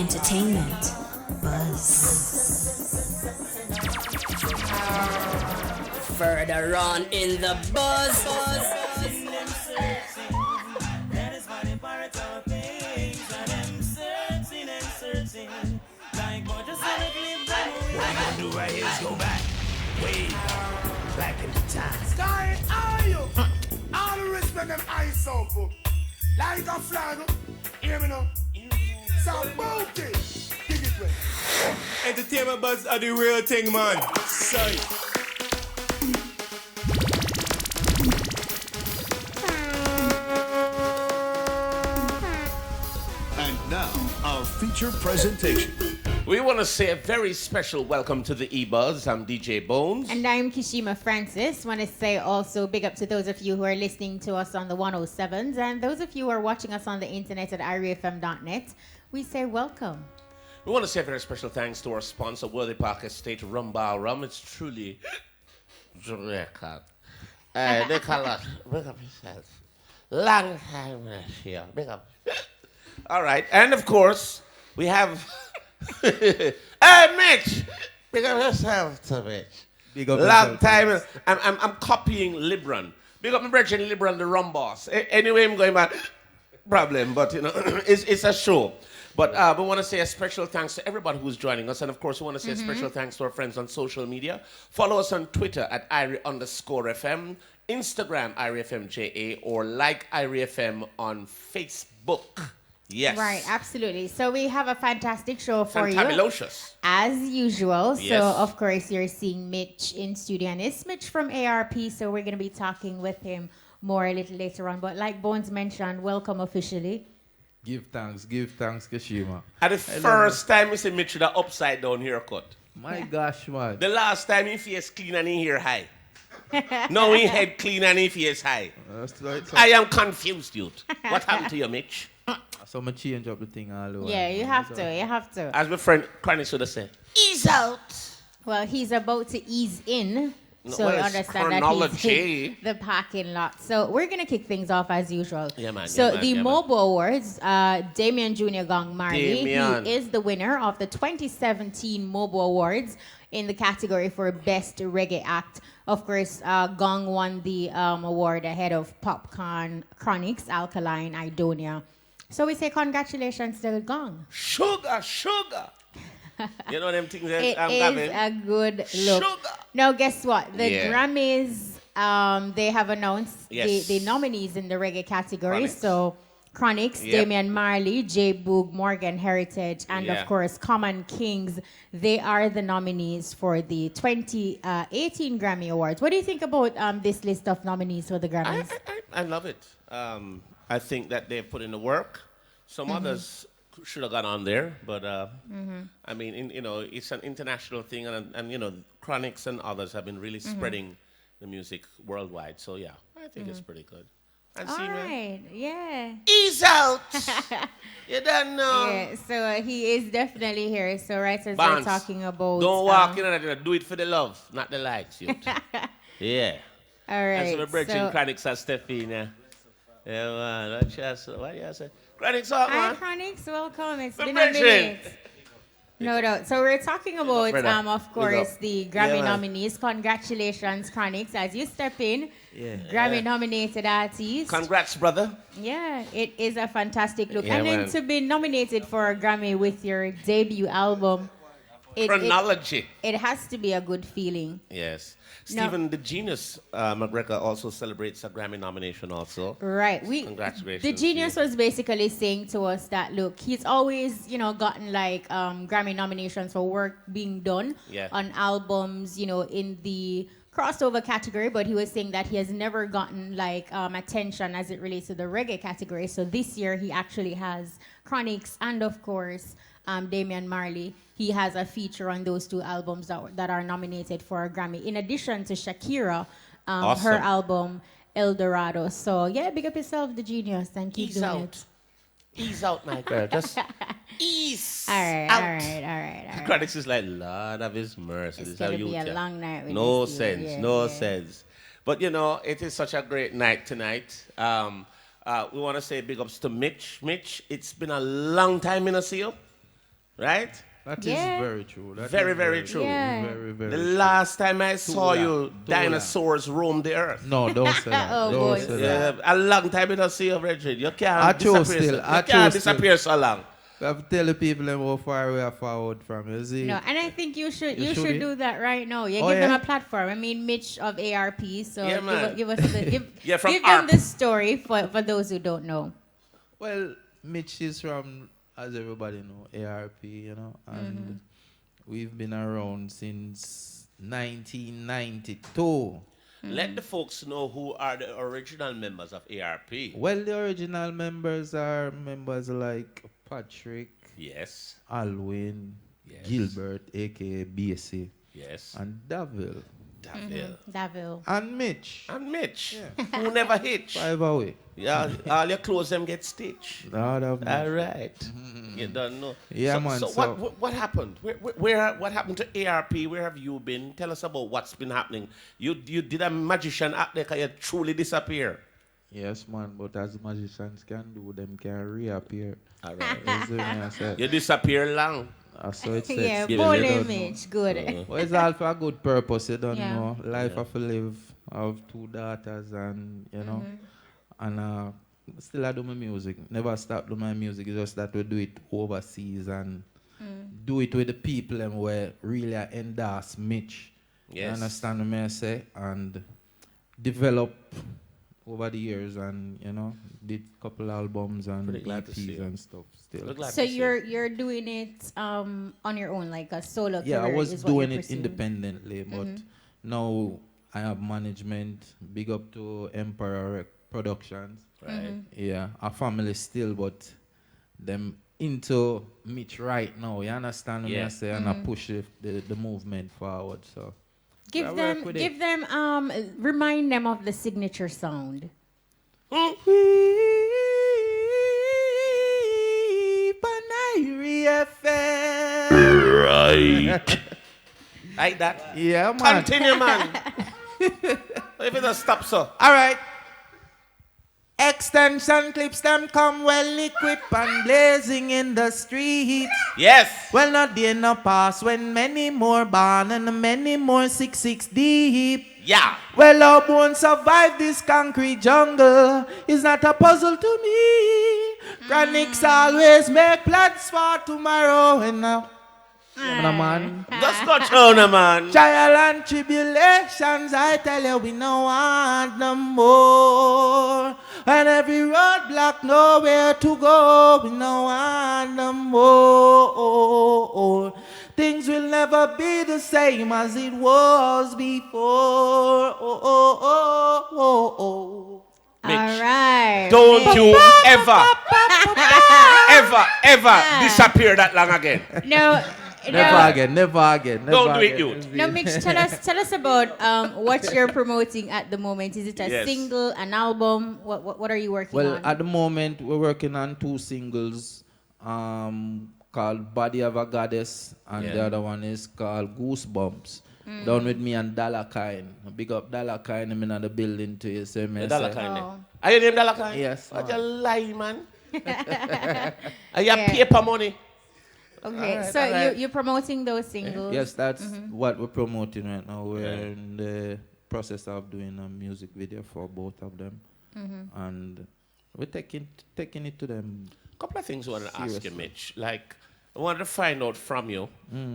Entertainment. Buzz. Further on in the buzz. What we gonna do right here is go back, way back in the time. Sky, are you? All the respect them eyes so good. Like a flag, hear me now? So booty, dig it way. Entertainment buzz are the real thing, man. Sorry. And now, our feature presentation. We want to say a very special welcome to the E-Buzz. I'm DJ Bones. And I'm Kishima Francis. Want to say also big up to those of you who are listening to us on the 107s and those of you who are watching us on the internet at irefm.net. We say welcome. We want to say a very special thanks to our sponsor, Worthy Park Estate Rum Bar Rum. It's truly Jamaica. They call us. Big up yourself. Long time here. Big up. All right. And of course, we have... Hey, Mitch! Big up yourself to Mitch. Big up Long yourself, time. I'm copying Libran. Big up my brethren, Libran, the rum boss. Anyway, I'm going back. Problem, but you know, it's a show. But we want to say a special thanks to everybody who's joining us. And of course, we want to say a special thanks to our friends on social media. Follow us on Twitter at IRI_FM, Instagram IRIFMJA, or like IRIFM on Facebook. Yes. Right, absolutely. So we have a fantastic show for you. Fantabulous. As usual. Yes. So, of course, you're seeing Mitch in studio. And it's Mitch from ARP, so we're going to be talking with him more a little later on. But like Bones mentioned, welcome officially. Give thanks, Kishima. And the first time we see Mitch with an upside down haircut. My gosh, man. The last time he face clean and he hair high. Now he head clean and he face high. I am confused, youth. What happened to you, Mitch? So I'm change up the thing all over. Yeah, you have to. As my friend Chronic should have said, ease out. Well, he's about to ease in. No, So well, you it's understand that chronology. he's in the parking lot. So we're going to kick things off as usual. Yeah, man, So yeah, man, the yeah, man. Mobile Awards, Damien Jr. Gong Marley, Damien. he is the winner of the 2017 Mobile Awards in the category for Best Reggae Act. Of course, Gong won the award ahead of Popcorn, Chronics, Alkaline, Idonia. So we say congratulations to Gong. Sugar. You know them things that It I'm is having? a good look. Sugar. Now, guess what? The Yeah. Grammys, they have announced Yes. the nominees in the reggae category. Chronics. So, Chronics, Yep. Damian Marley, J. Boog, Morgan Heritage, and Yeah. of course, Common Kings. They are the nominees for the 2018 Grammy Awards. What do you think about this list of nominees for the Grammys? I love it. I think that they've put in the work. Some others should have gone on there, but I mean, it's an international thing, and you know, Chronics and others have been really spreading the music worldwide. So yeah, I think it's pretty good. And All see, man, right, yeah. ease out. You don't know. Yeah, so he is definitely here. So right as we're Barnes, talking about... don't walk in and do it for the love, not the likes, youth. Yeah. All right, And so the brethren so... Chronics are stepping, yeah. Yeah, man. What do you say? Chronics up, Hi, man. Chronics. Welcome. It's The been a brethren. minute. No doubt. So we're talking about, Brother, of big course, up. the Yeah, Grammy man. nominees. Congratulations, Chronics, as you step in. Yeah. Grammy-nominated artist. Congrats, brother. Yeah, it is a fantastic look. Yeah, and then man. to be nominated for a Grammy with your debut album, Chronology. it has to be a good feeling. Yes. No. Stephen the Genius McGregor also celebrates a Grammy nomination also. Right. Congratulations The to genius you. was basically saying to us that, look, he's always, gotten like Grammy nominations for work being done Yeah. on albums, in the crossover category, but he was saying that he has never gotten like attention as it relates to the reggae category. So this year he actually has Chronics and of course Damian Marley. He has a feature on those two albums that are nominated for a Grammy. In addition to Shakira, Awesome. her album El Dorado. So yeah, big up yourself, the genius, and keep Ease doing out. it. Ease out, my girl. Just ease All right, out. all right. Chronics is like, Lord of His mercy. It's This is how gonna you be a tell. long night with No this dude. sense, Yeah, no yeah. sense. But it is such a great night tonight. We want to say big ups to Mitch. Mitch, it's been a long time in a see you. right? That is Yeah. very true. That Very, is very true. Yeah. Very, very The true. last time I saw long. you, Too dinosaurs roamed the earth. No, don't say that. Oh, don't boy. say Yeah, that. a long time I don't see you, Richard. You I can't chose disappear. still, So, I you can't chose still. disappear so long. We have to tell the people them how far we are forward from you. See? No, and I think you should You should be. do that right now. You Oh, give them yeah? a platform. I mean, Mitch of ARP. So Yeah, man. give us the Yeah, from give them ARP. the story for those who don't know. Well, Mitch is from, as everybody know, ARP, you know, and we've been around since 1992. Let the folks know who are the original members of ARP. Well, the original members are members like Patrick, Yes, Alwyn, Yes. Gilbert, aka BC, yes. and Davil, Davil. Davil. and Mitch. And Mitch, who never hitch. 5 away. Yeah, all your clothes them get stitched. Lord have mercy. All right. You don't know. Yeah, so, man, So, so- what happened? What happened to ARP? Where have you been? Tell us about what's been happening. You did a magician act there 'cause you truly disappear. Yes, man, but as magicians can do, them can reappear. All right. You see me, I said. You disappear long. So it says. Yeah, Yeah, bold you don't know. image. Good. Well, it's all for a good purpose, you don't Yeah. know. Life of a live. I have 2 daughters and, you know, and still I do my music. Never stop doing my music. It's just that we do it overseas and do it with the people them where really I endorse Mitch. You Yes. understand what I say? And develop over the years and, you know, did couple albums and Pretty glad to see EPs you. and stuff still. We're glad So to see you're doing it on your own, like a solo Yeah, I career was is what you're doing it pursuing. independently, but now I have management. Big up to Emperor Productions. Right. Yeah, our family still, but them into Mitch right now. You understand what Yeah. I say? And I push the movement forward. So Give I work them, with give them, remind them of the signature sound. Right. Like that. Yeah, man. Continue, man. If it doesn't stop, so. All right. Extension clips them come well liquid and blazing in the streets. Yes. Well, not day no pass when many more born and many more 6 deep. Yeah. Well, how won't survive this concrete jungle is not a puzzle to me. Chronics always make plans for tomorrow and now. Man. Just go down, man. Trial and tribulations, I tell you, we no want no more. And every roadblock, nowhere to go, we no want no more. Things will never be the same as it was before. Mitch, All right. don't you ever disappear that long again. No. Never again, never again. Never Don't do it, again. youth. No, Mitch, tell us about what you're promoting at the moment. Is it a Yes. single, an album? What are you working Well, on? at the moment, we're working on 2 singles called Body of a Goddess, and the Yeah. other one is called Goosebumps. Done with me and Dalakine. Big up Dalakine, I'm in the building to you. So The dollar kind. Oh. Are you named dollar kind? Yes, What man. you lie, man? Are you Yeah. paper money? Okay, Alright, so alright. you're promoting those singles. Yes, that's what we're promoting right now. We're in the process of doing a music video for both of them. And we're taking it to them. Couple of things I want to ask you, Seriously. Mitch. Like, I wanted to find out from you.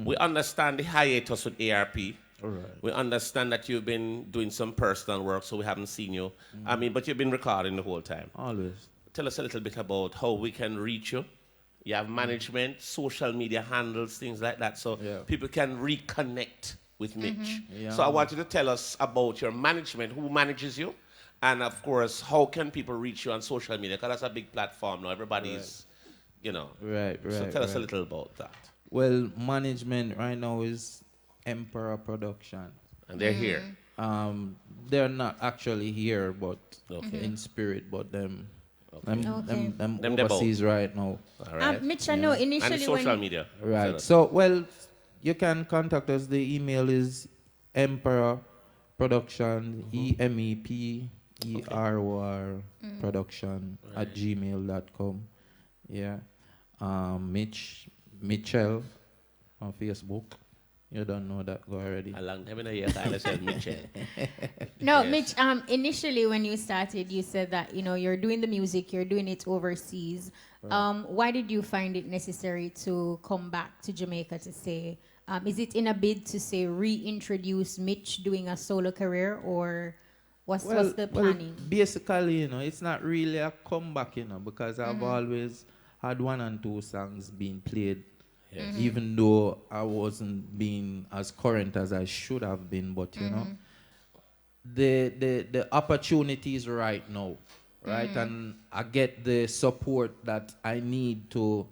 We understand the hiatus with ARP. All right. We understand that you've been doing some personal work, so we haven't seen you. I mean, but you've been recording the whole time. Always. Tell us a little bit about how we can reach you. You have management, social media handles, things like that, so Yeah. people can reconnect with Mitch. Yeah. So I want you to tell us about your management, who manages you, and of course, how can people reach you on social media? Because that's a big platform now. Everybody's, you know. Right, right. So tell us a right. little about that. Well, management right now is Emperor Production. And they're here. They're not actually here, but Okay. in spirit, but them Okay. them Them they're overseas right now. All right. Mitch, I know and initially the social when media. Right. So, well, you can contact us. The email is Emperor Production, EMEPEROR Production at gmail.com. Yeah. Mitch, Mitchell on Facebook. You don't know that guy already. A long time in a year, I said Mitchell. No, Yes. Mitch, initially when you started, you said that, you're doing the music, you're doing it overseas. Why did you find it necessary to come back to Jamaica to say, is it in a bid to say reintroduce Mitch doing a solo career, or what's the planning? Basically, it's not really a comeback, because I've always had one and two songs being played. Yes. Even though I wasn't being as current as I should have been, but the opportunity is right now, right? And I get the support that I need to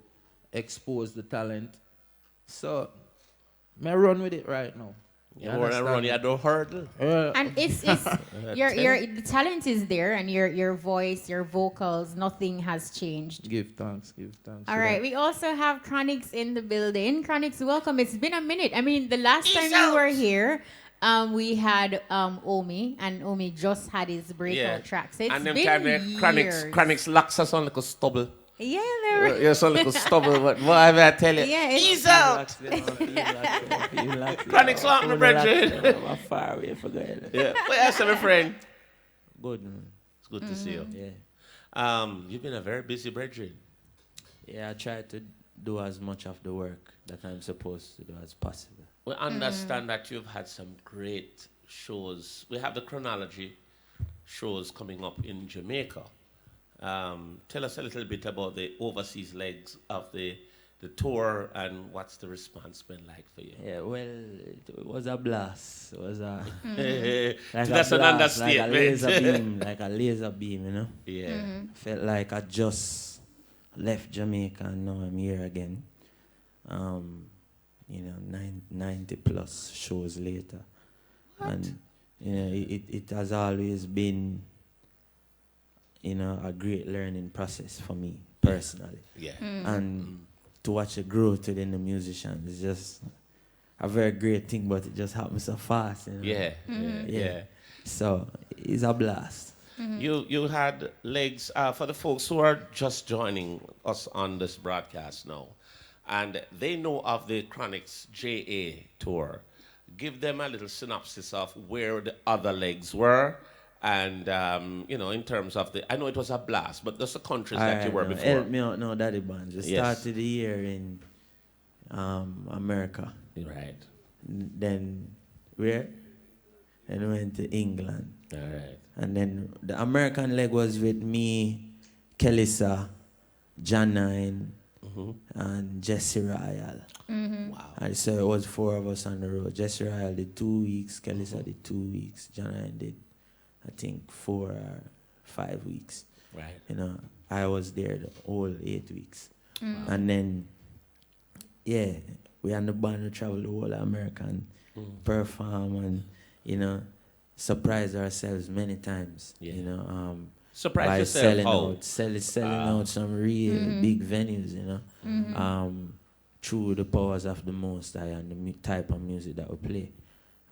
expose the talent. So, may run with it right now. You want to run, you don't hurdle. And it's the talent is there, and your voice, your vocals, nothing has changed. Give thanks. All right, we also have Chronix in the building. Chronix, welcome. It's been a minute. I mean, the last time you were here, we had Omi, and Omi just had his breakout track. So it's and them been time years. Chronix locks us on like a stubble. Yeah, they were. You're so like a stubble, but whatever I tell you. Yeah, Ease out! Chronix lock me, brethren. I'm far away for good. Yeah. Well, yes, my friend. Good, man. It's good to see you. Yeah. You've been a very busy brethren. Yeah, I try to do as much of the work that I'm supposed to do as possible. We understand that you've had some great shows. We have the chronology shows coming up in Jamaica. Tell us a little bit about the overseas legs of the tour and what's the response been like for you. Yeah, well, it was a blast. It was a That's an understatement. like a laser beam, you know. Yeah. Felt like I just left Jamaica and now I'm here again. 90 plus shows later. What? And it has always been a great learning process for me personally. Yeah. And to watch it grow within the musicians is just a very great thing, but it just happens so fast. Yeah. So it's a blast. You had legs for the folks who are just joining us on this broadcast now, and they know of the Chronix JA tour. Give them a little synopsis of where the other legs were, and in terms of I know it was a blast, but there's the countries that you were before. Help me out now, Daddy Bands. We started the year in America. Right. Then where? And we went to England. All right. And then the American leg was with me, Kelissa, Janine, and Jesse Royal. Wow. And so it was 4 of us on the road. Jesse Royal did 2 weeks, Kelissa did 2 weeks, Janine did, I think, 4 or 5 weeks. Right. I was there the whole 8 weeks. And then, we and the band we traveled the whole of America and perform and, surprise ourselves many times. Yeah. Surprise by yourself. selling out some real big venues, through the powers of the Most High and the type of music that we play.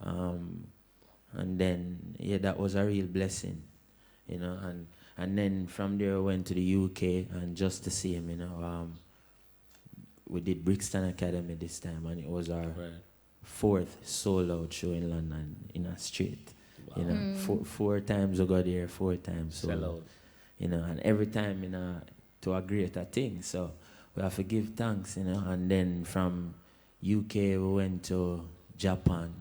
And then, that was a real blessing, and then from there we went to the UK, and just the same, we did Brixton Academy this time, and it was our 4th sold-out show in London in a street. Wow. 4 times we got there, 4 times sold out. And every time, to a greater thing. So we have to give thanks, and then from UK we went to Japan.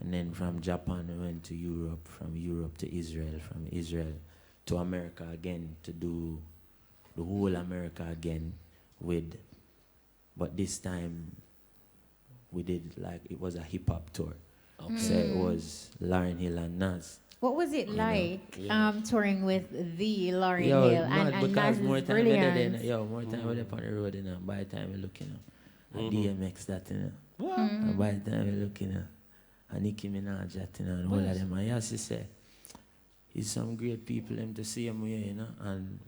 And then from Japan, we went to Europe, from Europe to Israel, from Israel to America again, to do the whole America again but this time we did it was a hip-hop tour. Okay. So it was Lauryn Hill and Nas. What was it like touring with the Lauryn Hill and because Nas more is time brilliant. more time we're on the road, by the time we look, at DMX that, What? and by the time we look, and Nicki Minaj that, and all of them. And yes, he said, it's some great people them to see him here, and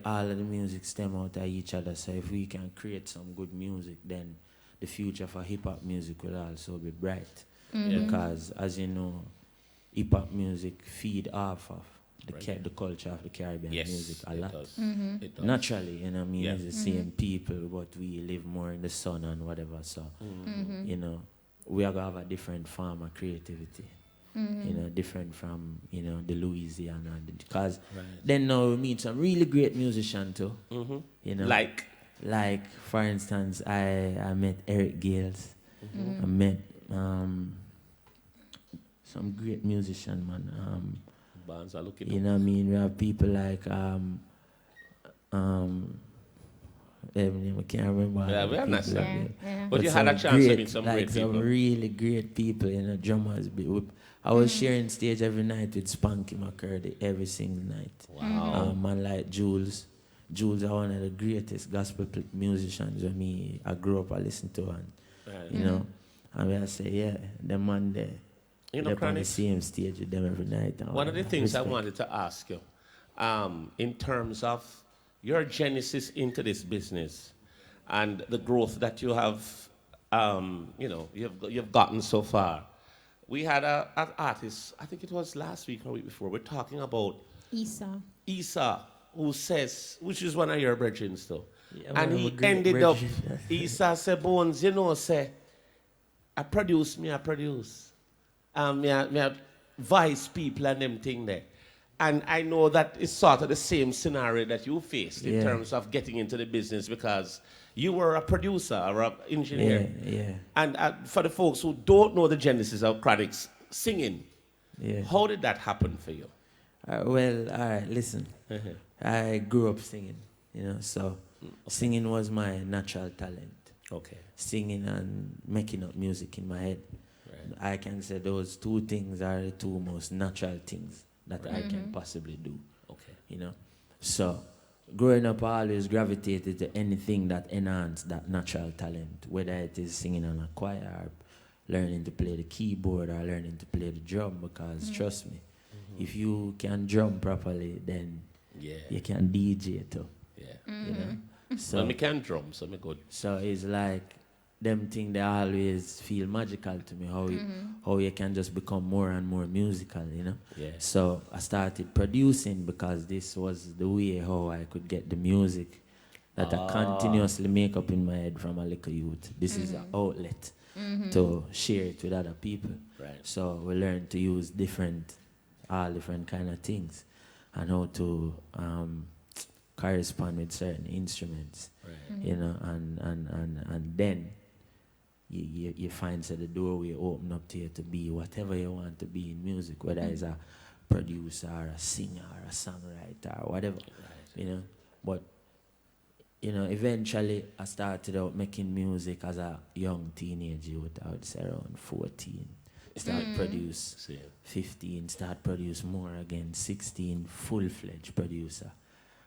all of the music stem out of each other. So if we can create some good music, then the future for hip-hop music will also be bright. Because, as you know, hip-hop music feed off of the culture of the Caribbean Yes, music a it lot. does. It does. Naturally, you know what I mean? Yeah. It's the same people, but we live more in the sun and whatever. So, you know, we are going to have a different form of creativity. You know, different from, you know, the Louisiana. Because then now we meet some really great musicians too. You know, like for instance, I met Eric Gales. I met some great musician, man. Bands are looking You know what I mean? We have people like I can't remember. Yeah, we understand. But you some had a chance to great, meet some like great some people. really great people, you know, drummers. I was sharing stage every night with Spanky McCurdy every single night. Wow. Man like Jules. Jules are one of the greatest gospel musicians I grew up, I listened to, and you know, and I say, yeah, the man there. You know, on the Chronic, same stage with them every night. one of the things Respect. I wanted to ask you, in terms of your genesis into this business and the growth that you have, you know, you've gotten so far. We had an artist, I think it was last week or week before, we're talking about Isa, who says, which is one of your brethren still. Yeah, And one of he my great ended up, brethren. Isa said, Bones, you know, say, I produce. Me I vice people and them thing there. And I know that it's sort of the same scenario that you faced in terms of getting into the business, because you were a producer or an engineer. Yeah. And for the folks who don't know the genesis of Chronic's singing, how did that happen for you? Well, all right, listen. I grew up singing, you know, so singing was my natural talent. Okay. Singing and making up music in my head. Right. I can say those two things are the two most natural things that I can possibly do. Okay. You know? So, growing up, I always gravitated to anything that enhanced that natural talent, whether it is singing on a choir, or learning to play the keyboard, or learning to play the drum, because trust me, if you can drum properly, then you can DJ too. Yeah. You know? So, Well, me can drum, so me good. so it's like them thing they always feel magical to me, how you can just become more and more musical, you know? Yeah. So I started producing because this was the way how I could get the music that I continuously make up in my head from a little youth. This is an outlet to share it with other people. Right. So we learn to use all different kind of things, and how to correspond with certain instruments, you know, and then you find that the doorway open up to you to be whatever you want to be in music, whether it's a producer or a singer or a songwriter or whatever, you know. But, you know, eventually I started out making music as a young teenage youth. I would say around 14. Start produce 15, start produce more again, 16, full-fledged producer.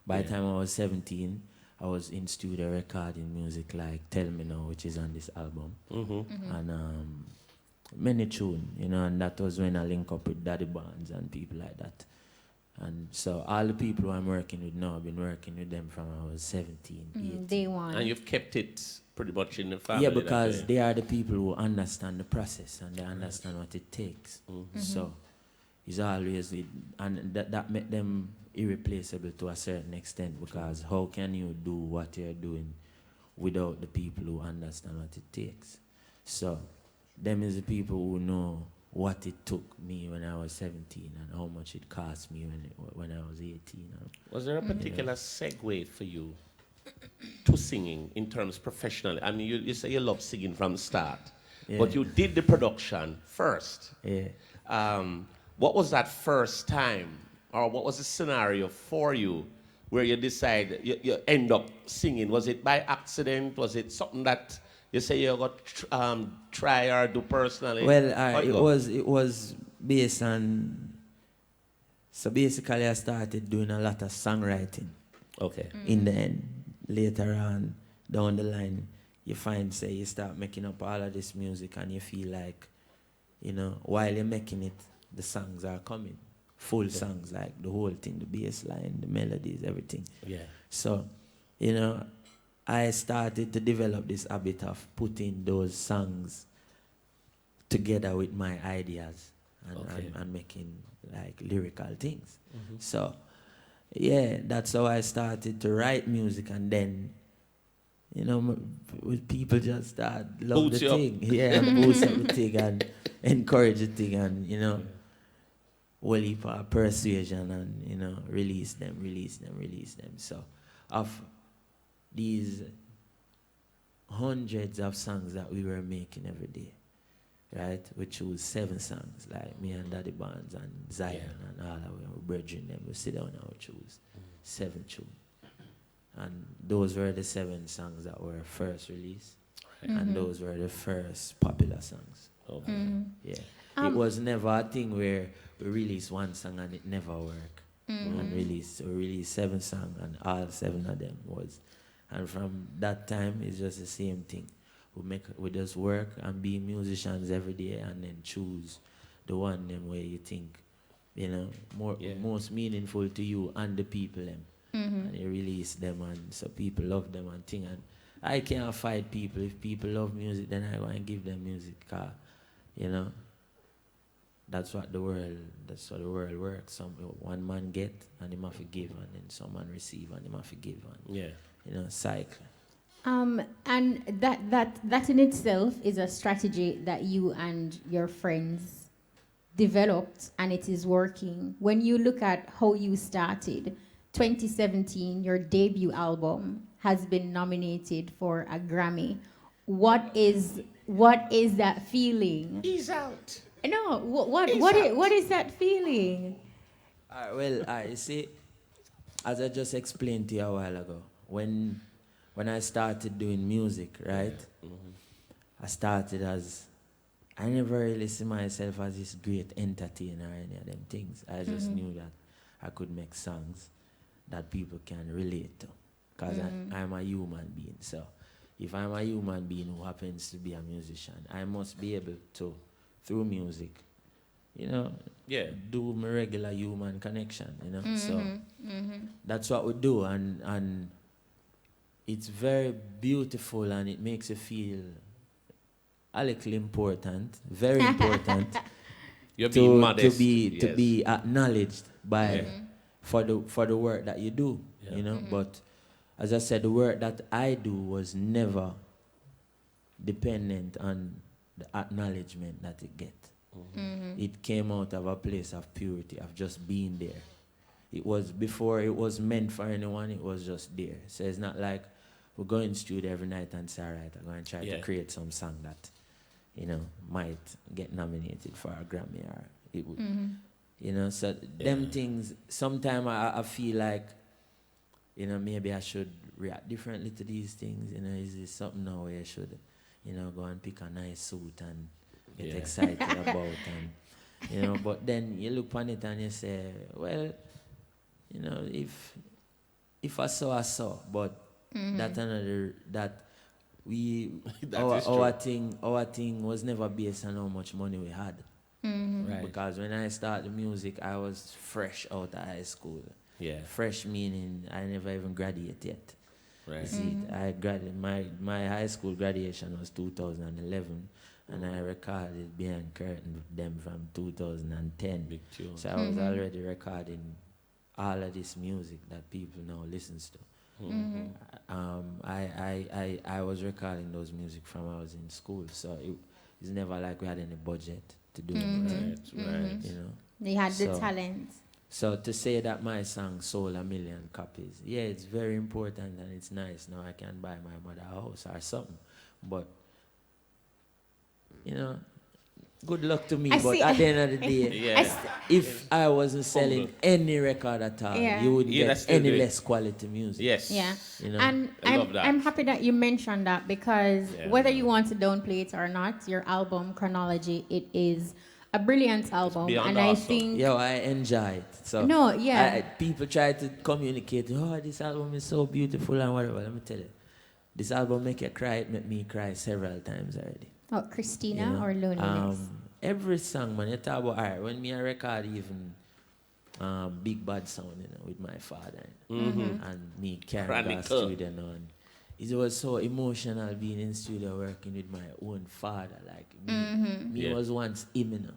By the time I was 17, I was in studio recording music like Tell Me Now, which is on this album. And many tune, you know, and that was when I link up with Daddy Barnes and people like that. And so all the people who I'm working with now, I've been working with them from I was 17, 18. Day one. And you've kept it pretty much in the family. Yeah, because they are the people who understand the process and they understand what it takes. So it's always, and that made them irreplaceable to a certain extent, because how can you do what you're doing without the people who understand what it takes? So them is the people who know what it took me when I was 17 and how much it cost me when I was 18. Was there a particular segue for you to singing in terms professionally? I mean, you say you love singing from the start, but you did the production first. Yeah. What was that first time, or what was the scenario for you where you decide you end up singing? Was it by accident? Was it something that you say you got try or do personally? Well, it was based on. So basically, I started doing a lot of songwriting. Okay. In the end, later on, down the line, you find, say, you start making up all of this music, and you feel like, you know, while you're making it, the songs are coming. Full songs, like the whole thing, the bass line, the melodies, everything. Yeah. So, you know, I started to develop this habit of putting those songs together with my ideas. and making like lyrical things. So yeah, that's how I started to write music, and then with people just start love Boost the you up. thing, yeah, boost up the thing and encourage the thing, and whole heap of persuasion, and release them. So of these hundreds of songs that we were making every day, right? We choose 7 songs, like me and Daddy Barnes and Zion and all of our brethren, them we sit down and we choose 7 tunes. And those were the 7 songs that were first released. And those were the first popular songs. Yeah. It was never a thing where we release one song and it never worked. And we released 7 songs, and all 7 of them was. And from that time, it's just the same thing. We just work and be musicians every day, and then choose the one them where you think, most meaningful to you and the people them. And you release them, and so people love them and thing. And I can't fight people. If people love music, then I go and give them music. Cause, that's what the world works. One man get and he must forgive, and then someone receive and he must forgive, and cycle. And that in itself is a strategy that you and your friends developed, and it is working. When you look at how you started, 2017, your debut album has been nominated for a Grammy. What is that feeling? He's out. No, what is that feeling? You see, as I just explained to you a while ago, when I started doing music, right? I never really see myself as this great entertainer or any of them things. I just knew that I could make songs that people can relate to, because I'm a human being. So if I'm a human being who happens to be a musician, I must be able to, through music, do my regular human connection, So that's what we do, and it's very beautiful, and it makes you feel a little important, very important. You're being modest. To be acknowledged by for the work that you do, But as I said, the work that I do was never dependent on the acknowledgement that it get. It came out of a place of purity, of just being there. It was before it was meant for anyone, it was just there. So it's not like we're going to the studio every night and say, all right, I'm going to try to create some song that, might get nominated for a Grammy, or it would, so them things, sometimes I feel like, maybe I should react differently to these things, is this something now where I should, go and pick a nice suit and get excited about, and, but then you look on it and you say, well, if I saw, but our thing was never based on how much money we had. Right. Because when I started music, I was fresh out of high school. Yeah. Fresh meaning I never even graduated yet. Right. You see, I graduated. My high school graduation was 2011, and I recorded Behind Curtain with them from 2010. Big tune. So I was already recording all of this music that people now listens to. I was recording those music from I was in school, so it's never like we had any budget to do it. Right. They had the talent. So to say that my song sold 1 million copies, it's very important and it's nice. Now I can buy my mother a house or something, but good luck to me. But at the end of the day, if I wasn't selling any record at all, you wouldn't get any less quality music. Yes. Yeah. And I'm happy that you mentioned that, because whether you want to downplay it or not, your album Chronology, it is a brilliant album, and I think I enjoy it. So people try to communicate, this album is so beautiful and whatever. Let me tell you, this album make you cry. It made me cry several times already. Oh, Christina or Loneliness? Every song, man. You talk about, all right, when me I record even Big Bad Sound, with my father, and me carrying the studio on. It was so emotional being in studio working with my own father. Like me was once him,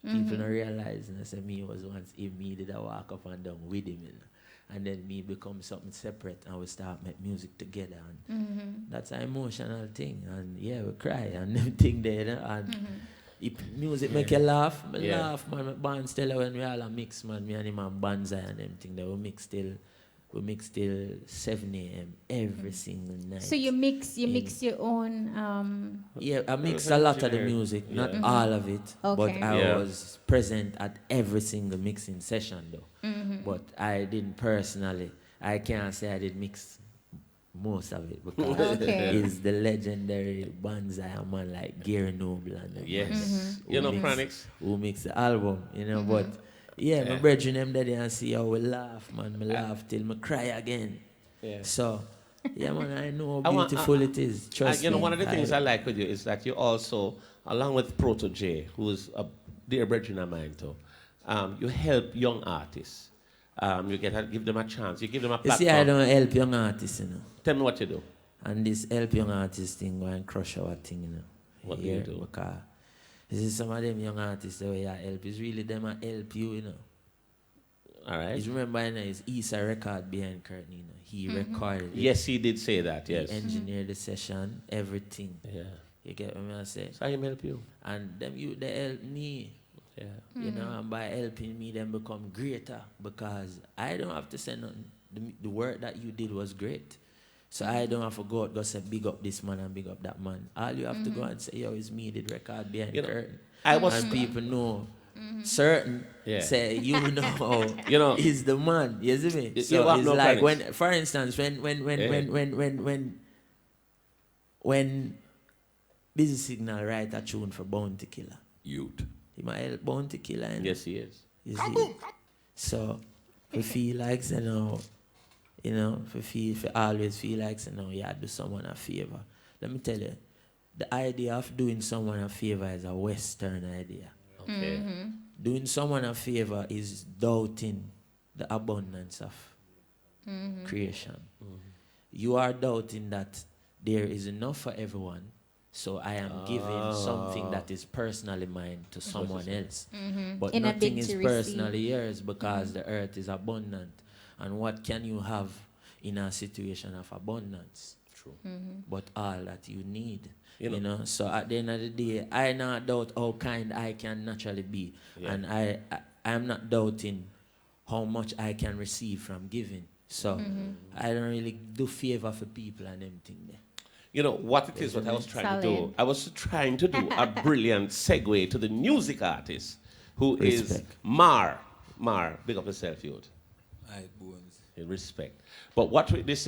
People don't realize, and I say me was once him, me did I walk up and down with him, you know. And then me become something separate and we start make music together. And that's an emotional thing. And yeah, we cry and them thing there, you know. And if music make you laugh, me laugh, man. My band still when we all a mix, man. Me and him and Banzai and them thing there. We mix till 7 a.m. every single night. So you mix your own. Yeah, I mix a lot of the music, not all of it, but Okay. I was present at every single mixing session though. But I didn't personally. I can't say I did mix most of it because Okay. it's the legendary Banzai man like Gary Noble and them Yes. You know, Chronix. who mix the album, you know, but yeah, my brethren them there and see how we laugh, man. Me laugh till me cry again. Yeah. So, yeah, man, I know I how want- beautiful it is. Trust You know, me. one of the things I like with you is that you also, along with Proto J, who's a dear brethren of mine too, you help young artists. You give them a chance. You give them a You platform. see, I don't help young artists, you know. Tell me what you do. And this help young artists thing go and crush our thing, you know. What do you do? Because this is some of them young artists the way I help. It's really them I help you, you know. All right. It's remember, you know, it's Issa record behind curtain, you know. He recorded it. Yes, he did say that. Yes. He engineered the session, everything. Yeah. You get what I say? So I help you. And them you they help me. Yeah. You know, and by helping me, them become greater because I don't have to say nothing. The work that you did was great. So I don't have to go out, go say, big up this man and big up that man. All you have to go and say, yo, it's me, did record behind You the know, curtain. I was- And people know, certain, Yeah. say, you know, You know, he's the man. You see me? you So have it's no like, credits. when, for instance, when Busy Signal write a tune for Bounty Killer, Youth. he might help Bounty Killer. You know? Yes, he is. You see? So, we feel like, if always feel like, yeah, do someone a favor. Let me tell you, the idea of doing someone a favor is a Western idea. Okay. Doing someone a favor is doubting the abundance of creation. You are doubting that there is enough for everyone, so I am giving something that is personally mine to someone else. But In a nothing bid is to receive. personally yours because the earth is abundant. And what can you have in a situation of abundance? True. But all that you need. You You know- know, so at the end of the day, I not doubt how kind I can naturally be. Yeah. And I'm not doubting how much I can receive from giving. So I don't really do favor for people and everything there. You know, what it is, what I was trying to do. Solid. I was trying to do a brilliant segue to the music artist who is Respect. Mar. Mar, big up yourself, youth. Alright, bones. In respect. But what we this,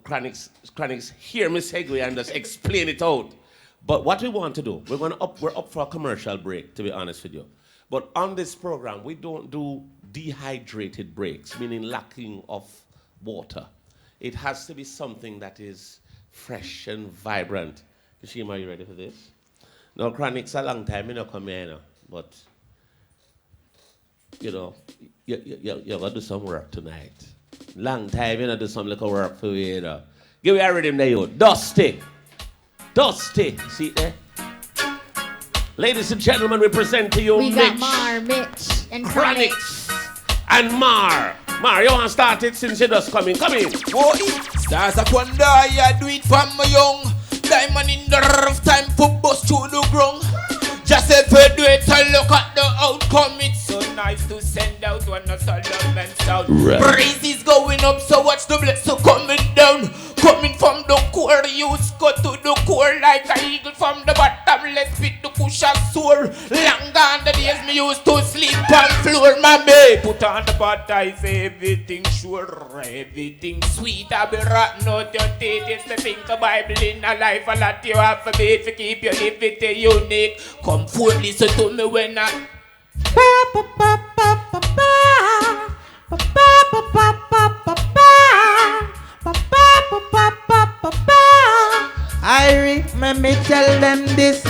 Chronics hear me segue and just explain it out. But what we want to do, we're up for a commercial break, to be honest with you. But on this program, we don't do dehydrated breaks, meaning lacking of water. It has to be something that is fresh and vibrant. Kashima, are you ready for this? No, Chronics a long time, you come here, but you're gonna do some work tonight. Long time, do some little work for you, Give me a rhythm there, you. Dusty. See there? Ladies and gentlemen, we present to you We got Mitch, Mar, Mitch, and Chronic. Chronix, and Mar. Mar, you want to start it since you just come in? Come in. Boy, stars up one day, I do it from my young. Diamond in the rough, time for bust through the ground. Just if you do it, I look at the outcome. It's so nice to send out when a Solomon sound. Right. Praise is going up, so watch the blessing coming down. Coming from the core, you go to the core like an eagle from the bottom. Let's beat the cushion sore. Long gone the days me used to sleep on floor. My babe put on the butter, I say everything sure, everything sweet. I be rotten out your teeth. It's the think of Bible in a life. A lot you have to be to keep your liberty unique. Come forth, listen to me when I. Let me tell them this.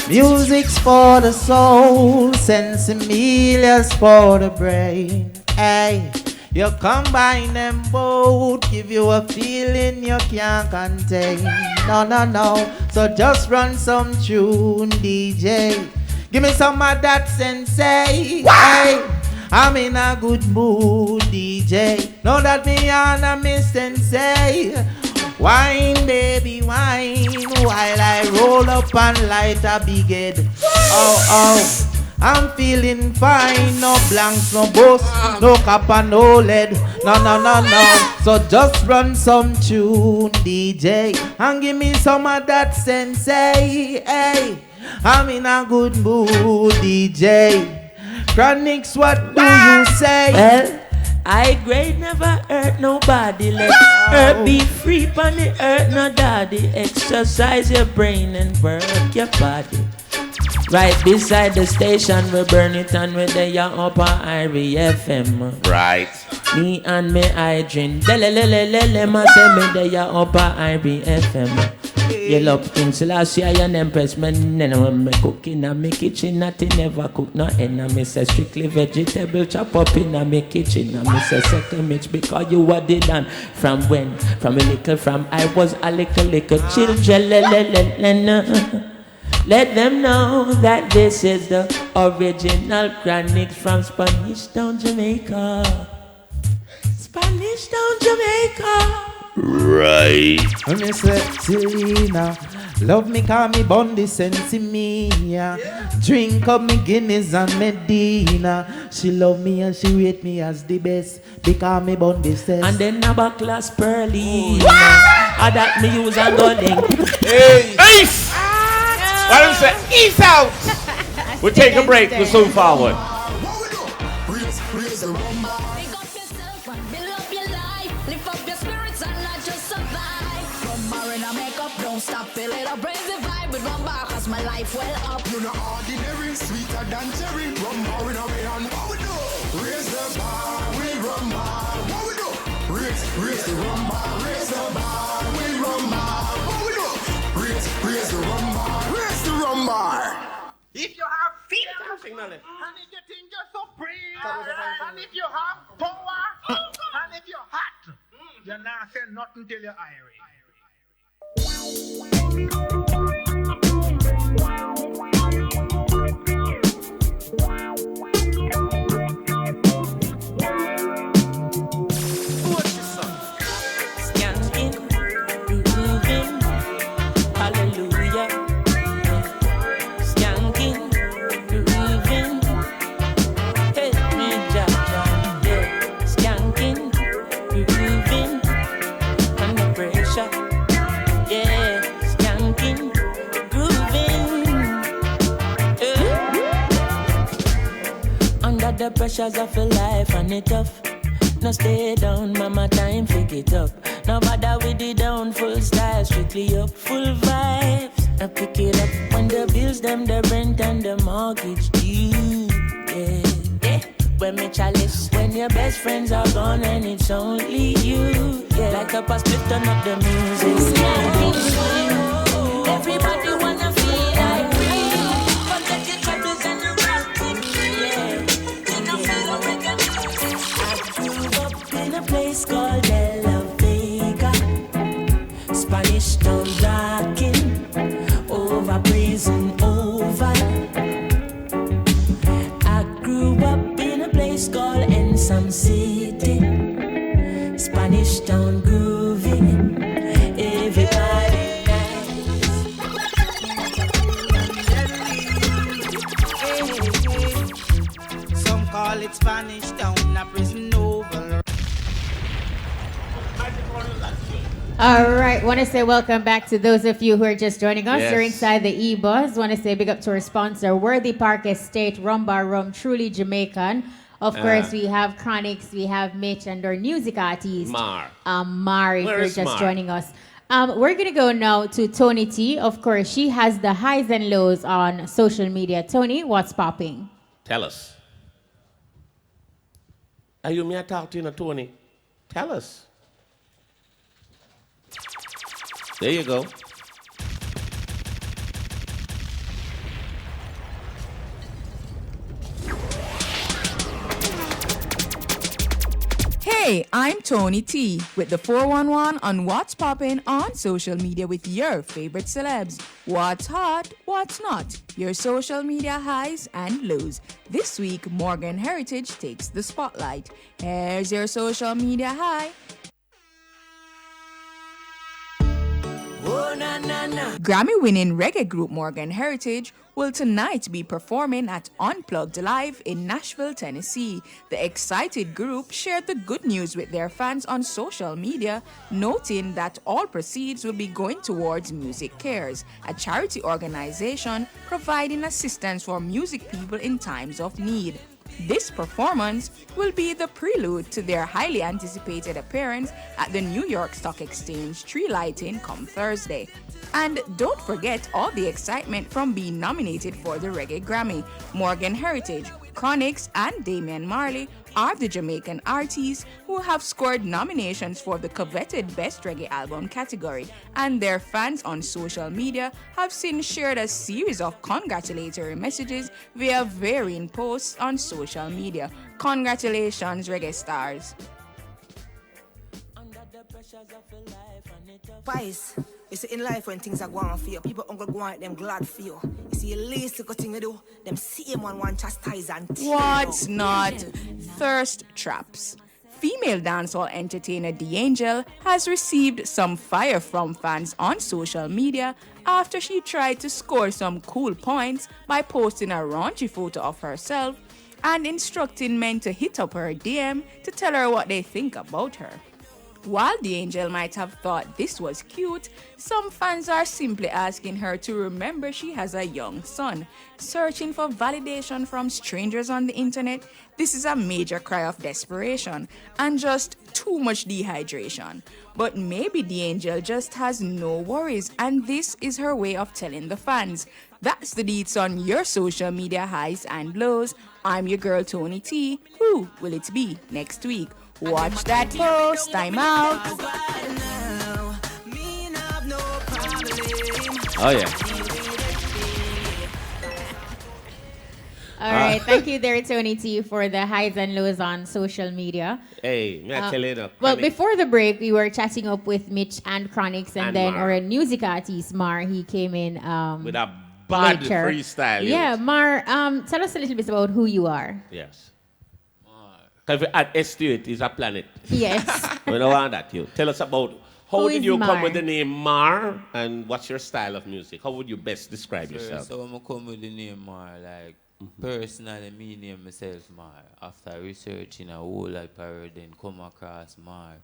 Music's for the soul, sensimilia's for the brain. Hey, you combine them both, give you a feeling you can't contain. No. So just run some tune, DJ. Give me some of that sensei. Hey, I'm in a good mood, DJ. Know that me on a miss sensei. Wine, baby, wine, while I roll up and light a big head. Oh, I'm feeling fine. No blanks, no boss, no copper, no lead. No. So just run some tune, DJ, and give me some of that sensei. Hey, I'm in a good mood, DJ. Chronics, what do you say? Well, I grade never hurt nobody. Let earth be free on the earth, no daddy. Exercise your brain and work your body. Right beside the station, we burn it and we there up on Irie FM. Right. Me and me I drink. Lele, ma say me there up on Irie FM. You love things last year and impress me. Then when me cooking in my kitchen, nothing never cook no end. And me say strictly vegetable chop up in my kitchen. And me say second mitch because you what they done. From when? From a little, from I was a little children. Let them know that this is the original Chronics from Spanish Town, Jamaica. Spanish Town, Jamaica. Right. And me say, Selena, love me, call me Bondi Sensimia. Drink up me Guinness and Medina. She love me and she rate me as the best because me Bondi says. And then a class pearly. I that me use and go link. Hey. East. Why don't you say east out? We'll take a break. We'll soon forward. Stop, feel it up, raise the vibe with rumba, cause my life well up. You're not ordinary, sweeter than cherry. Rumba, we know we on what we do. Raise the bar, we rumba. What we do? Raise the rumba, raise the bar, we rumba. What we do? Raise the rumba, raise the rumba. If you have feet, and if you think you're supreme, and if you have power, and if you're hot, you're not saying nothing till you're Irish. The pressures of your life and it tough. No stay down, mama, time pick it up. No bother with the down, full style, strictly up, full vibes. I pick it up when the bills, them, the rent and the mortgage due. Yeah. When me chalice, when your best friends are gone and it's only you. Yeah, like a pass, split turn up the music. Everybody wanna feel like free. Forget your troubles and the rest with me. In a place called La Vega, Spanish Town rocking, over prison over. I grew up in a place called Ensom City, Spanish Town grooving, everybody nice. Some call it Spanish Town, a prison over. All right, want to say welcome back to those of you who are just joining us. Yes. You're inside the E-Buzz. Want to say big up to our sponsor, Worthy Park Estate, Rumba Rum, truly Jamaican. Of course, we have Chronics, we have Mitch, and our music artist, Mar, if you're just joining us. We're going to go now to Tony T. Of course, she has the highs and lows on social media. Tony, what's popping? Tell us. Are you me I talk to you, Tony? Tell us. There you go. Hey, Hey, I'm Tony T with the 411 on What's Poppin' on social media with your favorite celebs. What's hot, what's not, your social media highs and lows. This week, Morgan Heritage takes the spotlight. Here's your social media high. Oh, na, na, na. Grammy-winning reggae group Morgan Heritage will tonight be performing at Unplugged Live in Nashville, Tennessee. The excited group shared the good news with their fans on social media, noting that all proceeds will be going towards Music Cares, a charity organization providing assistance for music people in times of need. This performance will be the prelude to their highly anticipated appearance at the New York Stock Exchange tree lighting come Thursday. And don't forget all the excitement from being nominated for the Reggae Grammy. Morgan Heritage, Chronix, and Damian Marley are the Jamaican artists who have scored nominations for the coveted Best Reggae Album category, and their fans on social media have since shared a series of congratulatory messages via varying posts on social media. Congratulations, reggae stars. Pies, you see in life when things are going for you, people are going them glad for you. You see, the least little thing you do, them same one chastise and tear What's you. not? Thirst traps. Female dancehall entertainer D'Angel has received some fire from fans on social media after she tried to score some cool points by posting a raunchy photo of herself and instructing men to hit up her DM to tell her what they think about her. While D'Angel might have thought this was cute, some fans are simply asking her to remember she has a young son. Searching for validation from strangers on the internet, this is a major cry of desperation and just too much dehydration. But maybe D'Angel just has no worries, and this is her way of telling the fans. That's the deets on your social media highs and lows. I'm your girl Tony T. Who will it be next week? Watch that post. I'm out. Oh, yeah. All right, thank you there, Tony T, for the highs and lows on social media. Hey, me I tell you now. Well, before the break, we were chatting up with Mitch and Chronix, and then Mar. our music artist, Mar, he came in with a bad later. freestyle. Yeah, Mar, tell us a little bit about who you are. Yes. Because if we add S to it, it's a planet. Yes. We don't want that. You tell us about how Who did is you come Mar? with the name Mar, and what's your style of music? How would you best describe yourself? So I'm come with the name Mar, like personally me name myself Mar. After researching a whole lot of then come across Mar.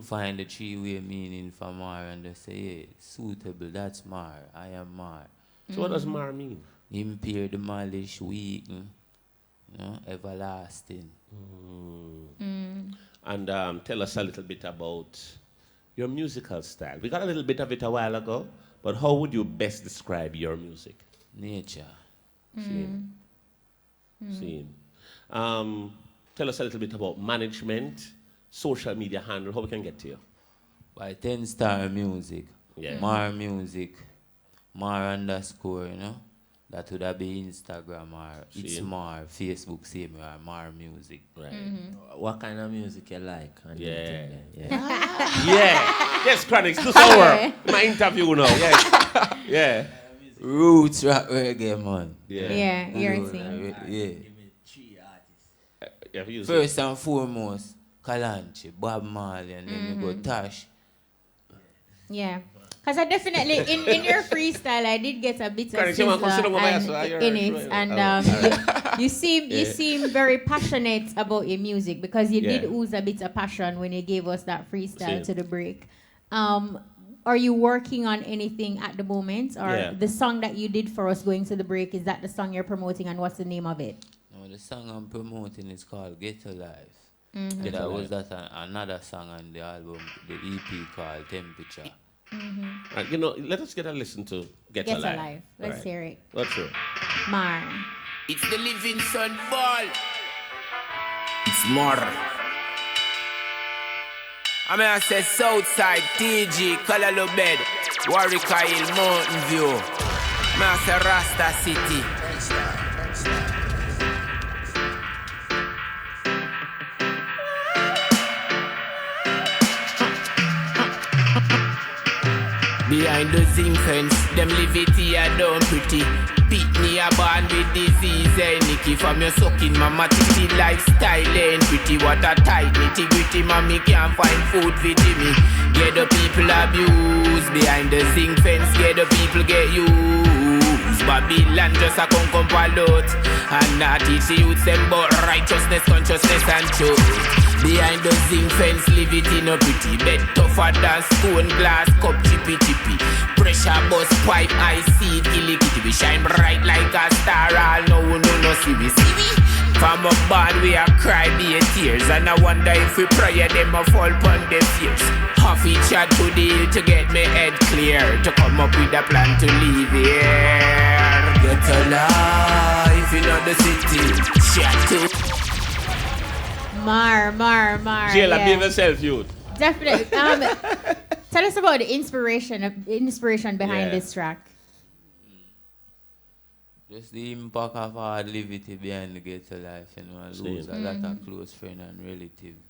Find the three-way meaning for Mar and they say, yeah, suitable, that's Mar. I am Mar. So what does Mar mean? Impaired, demolish, weaken, you know, everlasting. And tell us a little bit about your musical style. We got a little bit of it a while ago, but how would you best describe your music? Nature. Scene. Tell us a little bit about management, social media handle, how we can get to you. By 10-star music. Yeah. Mar music. Mar underscore, you know. That would have been Instagram or it's Same. Mar, Facebook, same or Mar music. Right. What kind of music you like? And Yeah. everything there? Yeah. Yes, Chronix, do some work. My interview now. Yes. Yeah. Roots rap reggae, man. Yeah. Yeah, you're Roots, saying. yeah. Yeah, we use First and foremost, Kalanchi, Bob Marley, and then you go Tash. Yeah. Because I definitely, in your freestyle, I did get a bit of Chronix, you want to come sit down by us, so sizzle you're in right. it. And you seem very passionate about your music because you did Yeah. ooze a bit of passion when you gave us that freestyle Same. to the break. Are you working on anything at the moment? Or Yeah. the song that you did for us going to the break, is that the song you're promoting and what's the name of it? No, the song I'm promoting is called Get Alive. Mhm. And that was another song on the album, the EP called Temperature. You know, let us get a listen to Get Get Alive. Alive. Let's hear it. What's true? Mar. It's the living sun ball. It's more. I mean, I say Southside, TG, Kalalo Bed, Warwick Hill, Mountain View. I say Rasta City. Behind the zinc fence, them live it here down pretty. Beat me a born with disease, eh, Nicky. From your sucking mama titty lifestyle ain't pretty. What a tight nitty gritty, mommy can't find food for Jimmy. Get the people abused, behind the zinc fence, get the people get used. Babylon just a come out, and not teach the youth them about righteousness, consciousness and truth. Behind the zinc fence, live it in a pretty bed, tougher than stone glass cup, chippy chippy. Pressure bus pipe, I see it, kill it, kitty. We shine bright like a star, all no see we. From a band we a cry, be a tears, and I wonder if we pray them a fall upon their fears. Huffy chat to the hill to get me head clear, to come up with a plan to leave here. Get a life in the city, chat to. Mar. Jayla, Yeah. behave yourself, youth. Definitely. Tell us about the inspiration behind Yeah. this track. Just the impact of hard livity behind the ghetto life, you know, I lose a lot of close friends and relatives.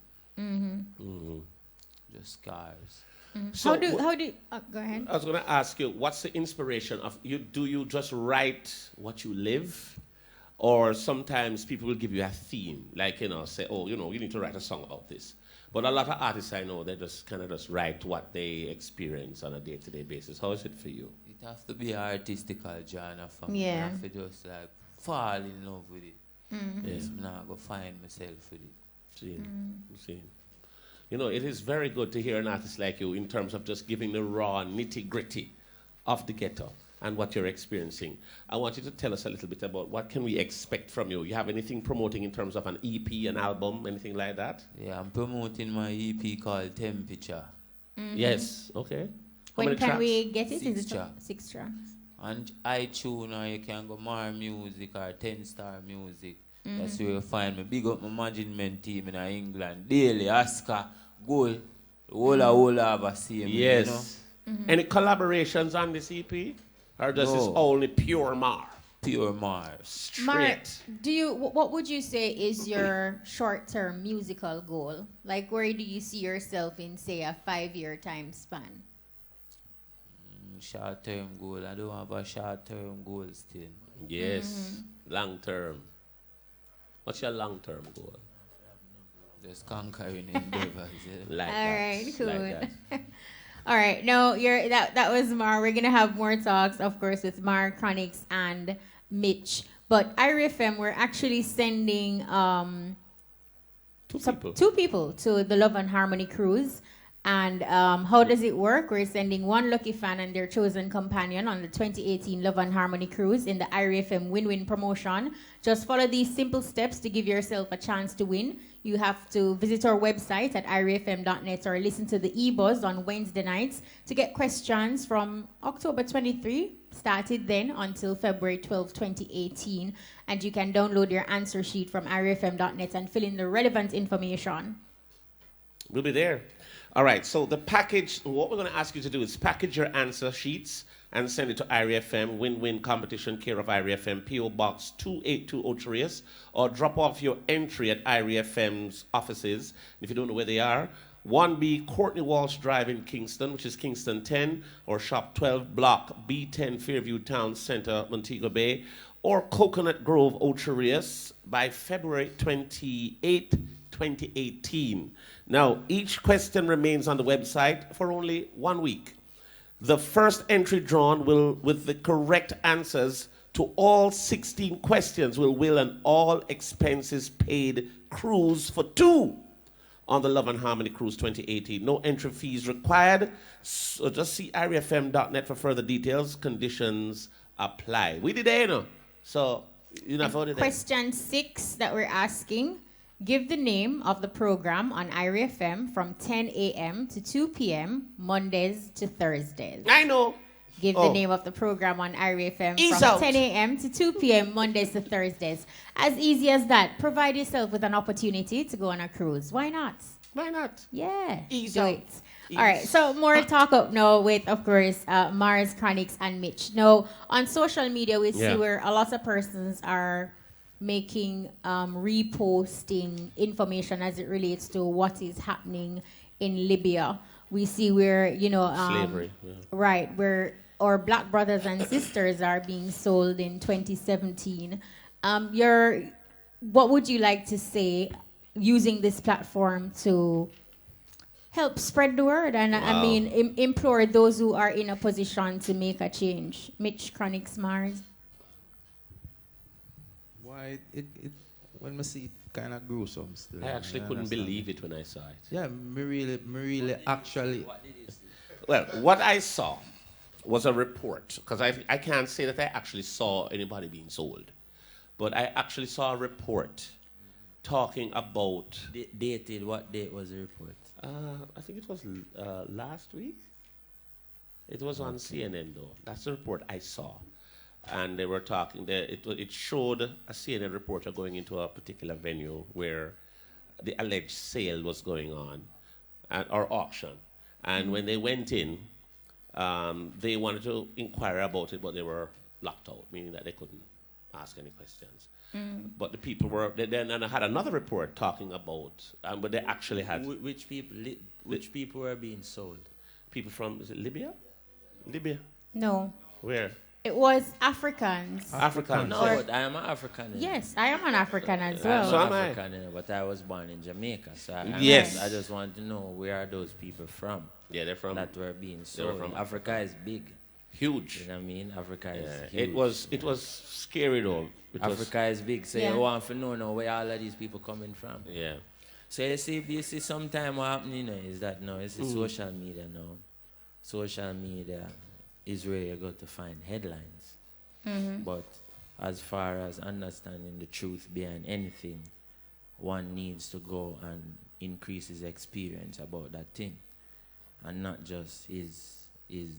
Just scars. So How do go ahead. I was going to ask you, what's the inspiration of you? Do you just write what you live? Or sometimes people will give you a theme, like, say, oh, you need to write a song about this. But a lot of artists I know, they just kind of just write what they experience on a day-to-day basis. How is it for you? It has to be an artistical genre for me. Yeah. I have to just like fall in love with it. Yes, I'm not going to find myself with it. See. It is very good to hear an artist like you in terms of just giving the raw nitty-gritty of the ghetto and what you're experiencing. I want you to tell us a little bit about what can we expect from you. You have anything promoting in terms of an EP, an album, anything like that? Yeah, I'm promoting my EP called Temperature. Yes, okay. How When many can tracks? we get it? 6 Is it tracks. 6 tracks? On iTunes, or you can go Mar Music or 10 Star Music. That's where you find me. Big up my management team in England. Daily, Oscar, Gold, whole have a same. Yes. Any collaborations on this EP? Or does this No. only pure Mar? Pure Mar. Mar, Straight. what would you say is your short-term musical goal? Like, where do you see yourself in, say, a 5-year time span? Short-term goal. I don't have a short-term goal still. Yes. Long term. What's your long-term goal? Just conquering endeavors. Like All that. right, cool. Like that. All right, no, that was Mar. We're gonna have more talks, of course, with Mar, Chronix, and Mitch. But IRFM, we're actually sending two people to the Love and Harmony cruise. And how does it work? We're sending one lucky fan and their chosen companion on the 2018 Love and Harmony cruise in the IRFM Win-Win promotion. Just follow these simple steps to give yourself a chance to win. You have to visit our website at irfm.net or listen to the e-buzz on Wednesday nights to get questions from October 23, started then until February 12, 2018. And you can download your answer sheet from irfm.net and fill in the relevant information. We'll be there. All right, so the package, what we're going to ask you to do is package your answer sheets and send it to IRFM, Win-Win Competition, care of IRFM, P.O. Box 282 Ocherius, or drop off your entry at IRFM's offices. If you don't know where they are, 1B Courtney Walsh Drive in Kingston, which is Kingston 10, or Shop 12 Block B10 Fairview Town Center, Montego Bay, or Coconut Grove Ocherius by February 28, 2018. Now, each question remains on the website for only 1 week. The first entry drawn with the correct answers to all 16 questions will win an all expenses paid cruise for 2 on the Love and Harmony Cruise 2018. No entry fees required. So just see irfm.net for further details. Conditions apply. We did it, So, you know, Question 6 that we're asking. Give the name of the program on IRFM from 10 a.m. to 2 p.m. Mondays to Thursdays. I know. Give the name of the program on IRFM Ease from out. 10 a.m. to 2 p.m. Mondays to Thursdays. As easy as that. Provide yourself with an opportunity to go on a cruise. Why not? Why not? Yeah. Ease do out. it. All right, so more talk up now with, of course, Mars, Chronix, and Mitch. Now, on social media, we see where a lot of persons are making reposting information as it relates to what is happening in Libya. we see where, Slavery. Yeah. right, where our black brothers and sisters are being sold in 2017. What would you like to say using this platform to help spread the word and I mean implore those who are in a position to make a change? Mitch Chronics Mars. Why it when I see it kind of gruesome still. I actually couldn't believe it when I saw it. Yeah, me really actually. Well, what I saw was a report, because I can't say that I actually saw anybody being sold, but I actually saw a report talking about... Dated, what date was the report? I think it was last week. It was on CNN though. That's the report I saw. And they were talking, it showed a CNN reporter going into a particular venue where the alleged sale was going on, or auction. And when they went in, they wanted to inquire about it, but they were locked out, meaning that they couldn't ask any questions. But the people were, and I had another report talking about, but they actually had... Which people were being sold? People from, is it Libya? Libya? No. Where? It was Africans. Africans. No, but I am an African. Yes, I am an African as well. I'm African, but I was born in Jamaica. So I just want to know, where are those people from? Yeah, they're from... That were being sold. Africa is big. Huge. You know what I mean? Africa is huge. It was scary though. Africa is big, so you want to know now where all of these people coming from. Yeah. So you see sometime what happening now is that now it's social media now. Social media is where you got to find headlines. But as far as understanding the truth behind anything, one needs to go and increase his experience about that thing. And not just is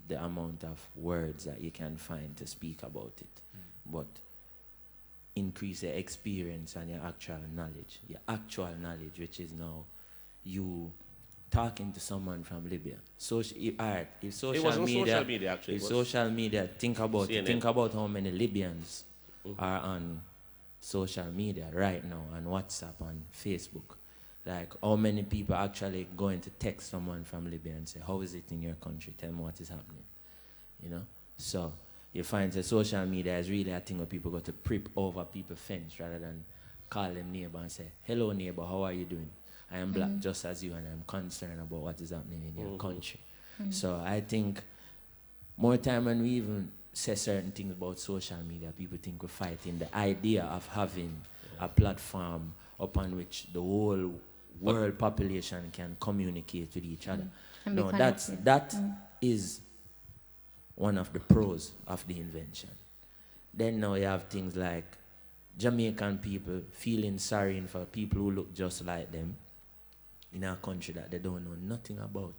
the amount of words that you can find to speak about it, but increase your experience and your actual knowledge, which is now you talking to someone from Libya. If social media, think about it. Think about how many Libyans are on social media right now, on WhatsApp, on Facebook. Like, how many people actually going to text someone from Libya and say, how is it in your country? Tell me what is happening. You know? So you find that social media is really a thing where people go to prep over people's fence rather than call them neighbor and say, hello neighbor, how are you doing? I am black just as you, and I'm concerned about what is happening in your country. So I think more time when we even say certain things about social media, people think we're fighting the idea of having a platform upon which the whole world population can communicate with each other. No, that is one of the pros of the invention. Then now you have things like Jamaican people feeling sorry for people who look just like them in a country that they don't know nothing about.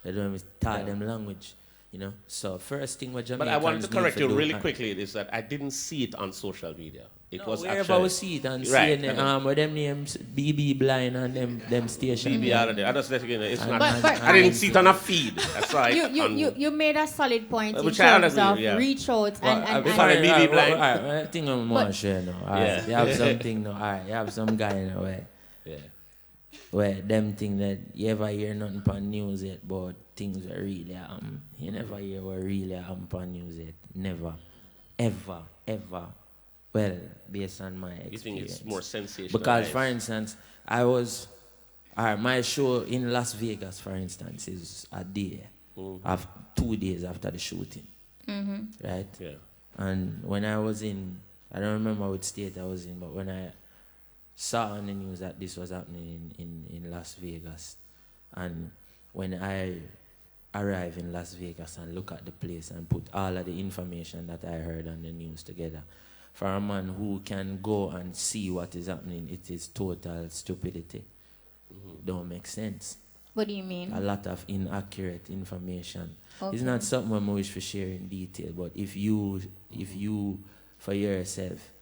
They don't even talk them language, you know. So first thing what Jamaicans But I wanted to correct you really do, quickly is that I didn't see it on social media. It was wherever actually... we see it on right. CNN, with them names, BB Blind and them stations. BB out of there. I just let you know, it's not... But I didn't see it on a feed. That's right. You made a solid point Which in I terms agree, of reach out and sorry, BB Blind. I think I'm more sure now. You have something now. You have some guy now where them thing that you ever hear nothing on news yet, but things that really happen. You never hear what really happen on news yet. Never. Ever. Well, based on my experience. You think it's more sensational? Because, for instance, my show in Las Vegas, for instance, is a day, 2 days after the shooting. Right? Yeah. And when I was in, I don't remember which state I was in, but when I saw on the news that this was happening in Las Vegas, and when I arrived in Las Vegas and look at the place and put all of the information that I heard on the news together, for a man who can go and see what is happening, it is total stupidity. Don't make sense. What do you mean? A lot of inaccurate information. Okay. It's not something I wish to share in detail, but if you for yourself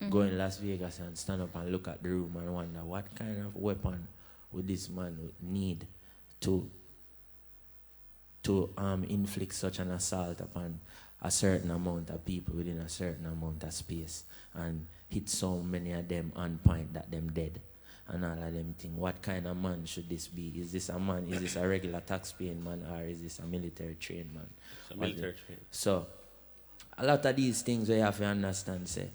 go in Las Vegas and stand up and look at the room and wonder what kind of weapon would this man need to inflict such an assault upon a certain amount of people within a certain amount of space and hit so many of them on point that them dead. and all of them things. What kind of man should this be? Is this a man? Is this a regular tax-paying man, or is this a military trained man? It's a military trained. So, a lot of these things we have to understand, say.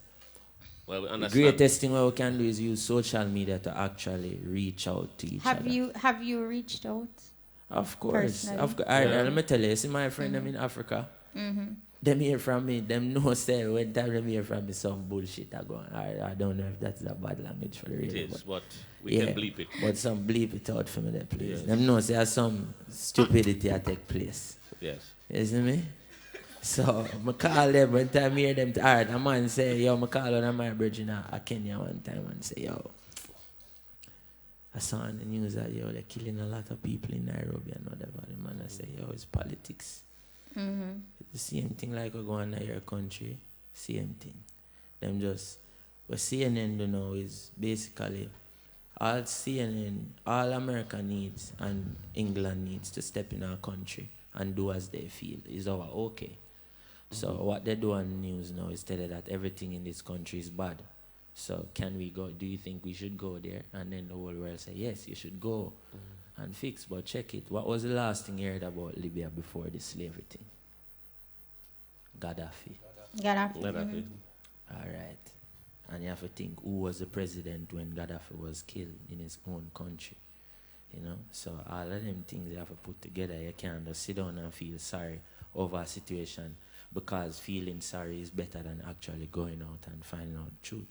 Well, we The understand. greatest thing we can do is use social media to actually reach out to each other. Have you reached out? Of course. Personally? Of course. Let me tell you, see my friend them in Africa. Them hear from me, them know say when time them hear from me some bullshit I go on. I don't know if that's a bad language for the radio. It is, but we can bleep it. But some bleep it out for me there, please. Yes. Them know say some stupidity I take place. Yes. You see me? So I call them when time I hear them alright, a man say, yo, I call one of my brethren in Kenya one time and say, yo, I saw on the news that yo, they're killing a lot of people in Nairobi and whatever. The man I say, yo, it's politics. It's the same thing like we go on in your country. Same thing. Them just what CNN do know is basically all CNN, all America needs and England needs to step in our country and do as they feel is our okay. So what they do on the news now is tell you that everything in this country is bad. So can we go? Do you think we should go there? And then the whole world say, yes, you should go and fix. But check it. What was the last thing you heard about Libya before the slavery thing? Gaddafi. Gaddafi. All right. And you have to think, who was the president when Gaddafi was killed in his own country? You know? So all of them things you have to put together. You can't just sit down and feel sorry over a situation because feeling sorry is better than actually going out and finding out the truth.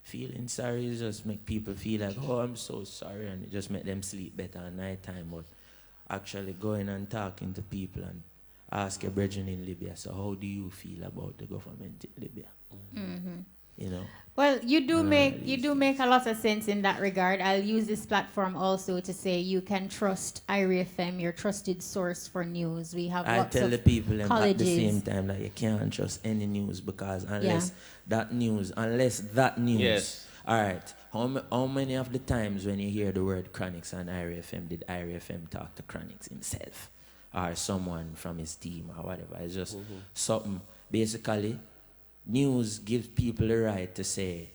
Feeling sorry is just make people feel like, oh, I'm so sorry, and it just make them sleep better at night time. But actually going and talking to people and ask your brethren in Libya, so how do you feel about the government in Libya? You know? Well, you do make a lot of sense in that regard. I'll use this platform also to say you can trust IRI FM, your trusted source for news. We have I lots tell of the people at the colleges. same time that you can't trust any news because unless that news, Yes. all right, how many of the times when you hear the word Chronics on IRI FM, did IRI FM talk to Chronics himself or someone from his team or whatever? It's just something, basically, news gives people the right to say,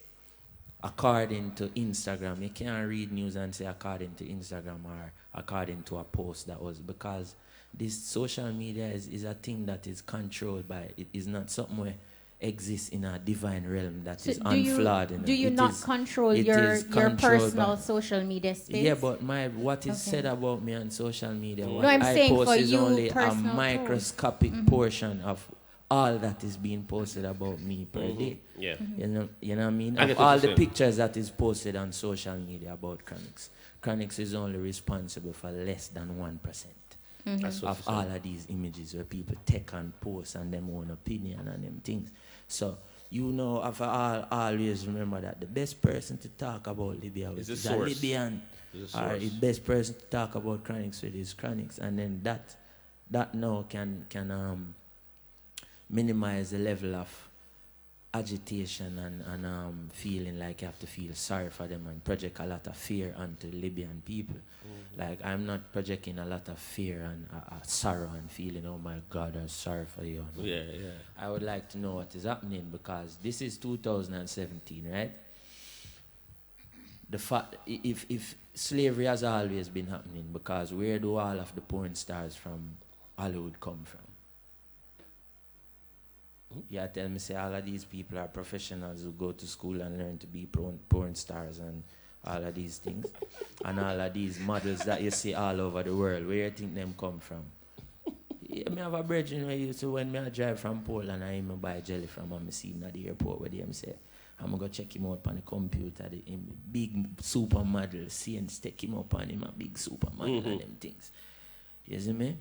according to Instagram. You can't read news and say according to Instagram or according to a post that was, because this social media is a thing that is controlled by, it is not something where exists in a divine realm that is unflawed. Do you not control your personal social media space? Yeah, but what is said about me on social media, what I'm I saying post for is you, only a personal microscopic portion of all that is being posted about me per day. Yeah. You know what I mean? I get Of what all you're the saying. pictures that is posted on social media about Chronics, Chronics is only responsible for less than 1% That's what of you're all saying. of these images where people take and post and them own opinion and them things. So, you know, always remember that the best person to talk about Libya with is a source. Libyan. Is a Or source. the best person to talk about Chronics with is Chronics. And then that now can minimize the level of agitation and feeling like you have to feel sorry for them and project a lot of fear onto Libyan people. Like, I'm not projecting a lot of fear and sorrow and feeling, oh my God, I'm sorry for you. Yeah. I would like to know what is happening because this is 2017, right? The fact, if slavery has always been happening, because where do all of the porn stars from Hollywood come from? Yeah, tell me, say all of these people are professionals who go to school and learn to be porn stars and all of these things. And all of these models that you see all over the world, where you think them come from? Yeah, me have a brethren who used to, when I drive from Poland, I even buy jelly from him, I see him at the airport where them say, I'm going to go check him out on the computer, the big supermodel, see and stick him up on him, a big supermodel and them things. You see me?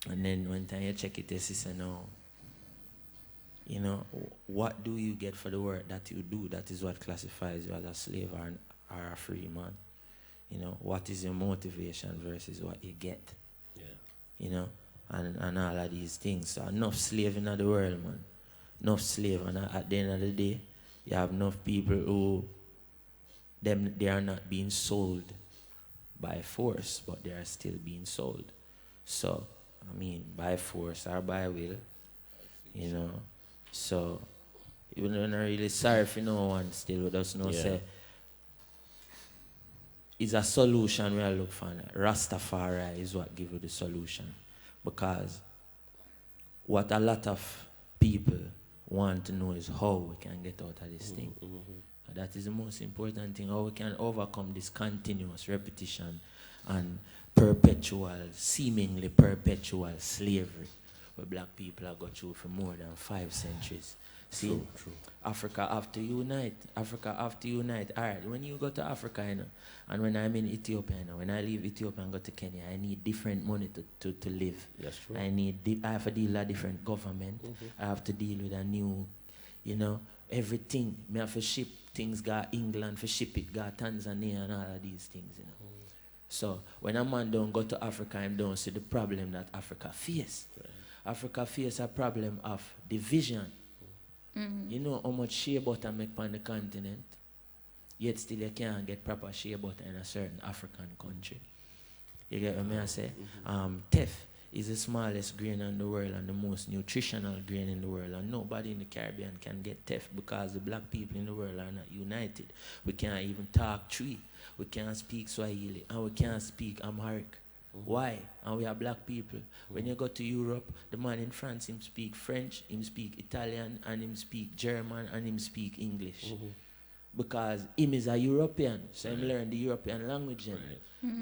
And then one time you check it, you say, no, you know, what do you get for the work that you do? That is what classifies you as a slave or a free man. You know, what is your motivation versus what you get? Yeah. You know, and all of these things. So enough slave in the world, man. Enough slave. And at the end of the day, you have enough people who, they are not being sold by force, but they are still being sold. So, I mean, by force or by will, you know. So, even though I'm not really sorry for no one still with us, no say, is a solution we are looking for. Rastafari is what gives you the solution. Because what a lot of people want to know is how we can get out of this thing. And that is the most important thing, how we can overcome this continuous repetition and seemingly perpetual slavery where black people have got through for more than 5 centuries. See, true. Africa have to unite. Africa have to unite. All right, when you go to Africa, you know, and when I'm in Ethiopia, you know, when I leave Ethiopia and go to Kenya, I need different money to live. That's true. I have to deal with a different government. I have to deal with a new, you know, everything. I have to ship things, go England, for ship it, go Tanzania and all of these things, you know. So when a man don't go to Africa, I don't see the problem that Africa face. Right. Africa face a problem of division. You know how much shea butter make on the continent, yet still you can't get proper shea butter in a certain African country. You get what I say? Teff is the smallest grain in the world and the most nutritional grain in the world, and nobody in the Caribbean can get teff because the black people in the world are not united. We can't even talk Tree, we can't speak Swahili, and we can't speak Amharic. Why? And we are black people. When you go to Europe, the man in France, him speak French, him speak Italian, and him speak German, and him speak English. Because him is a European, so him learn the European language.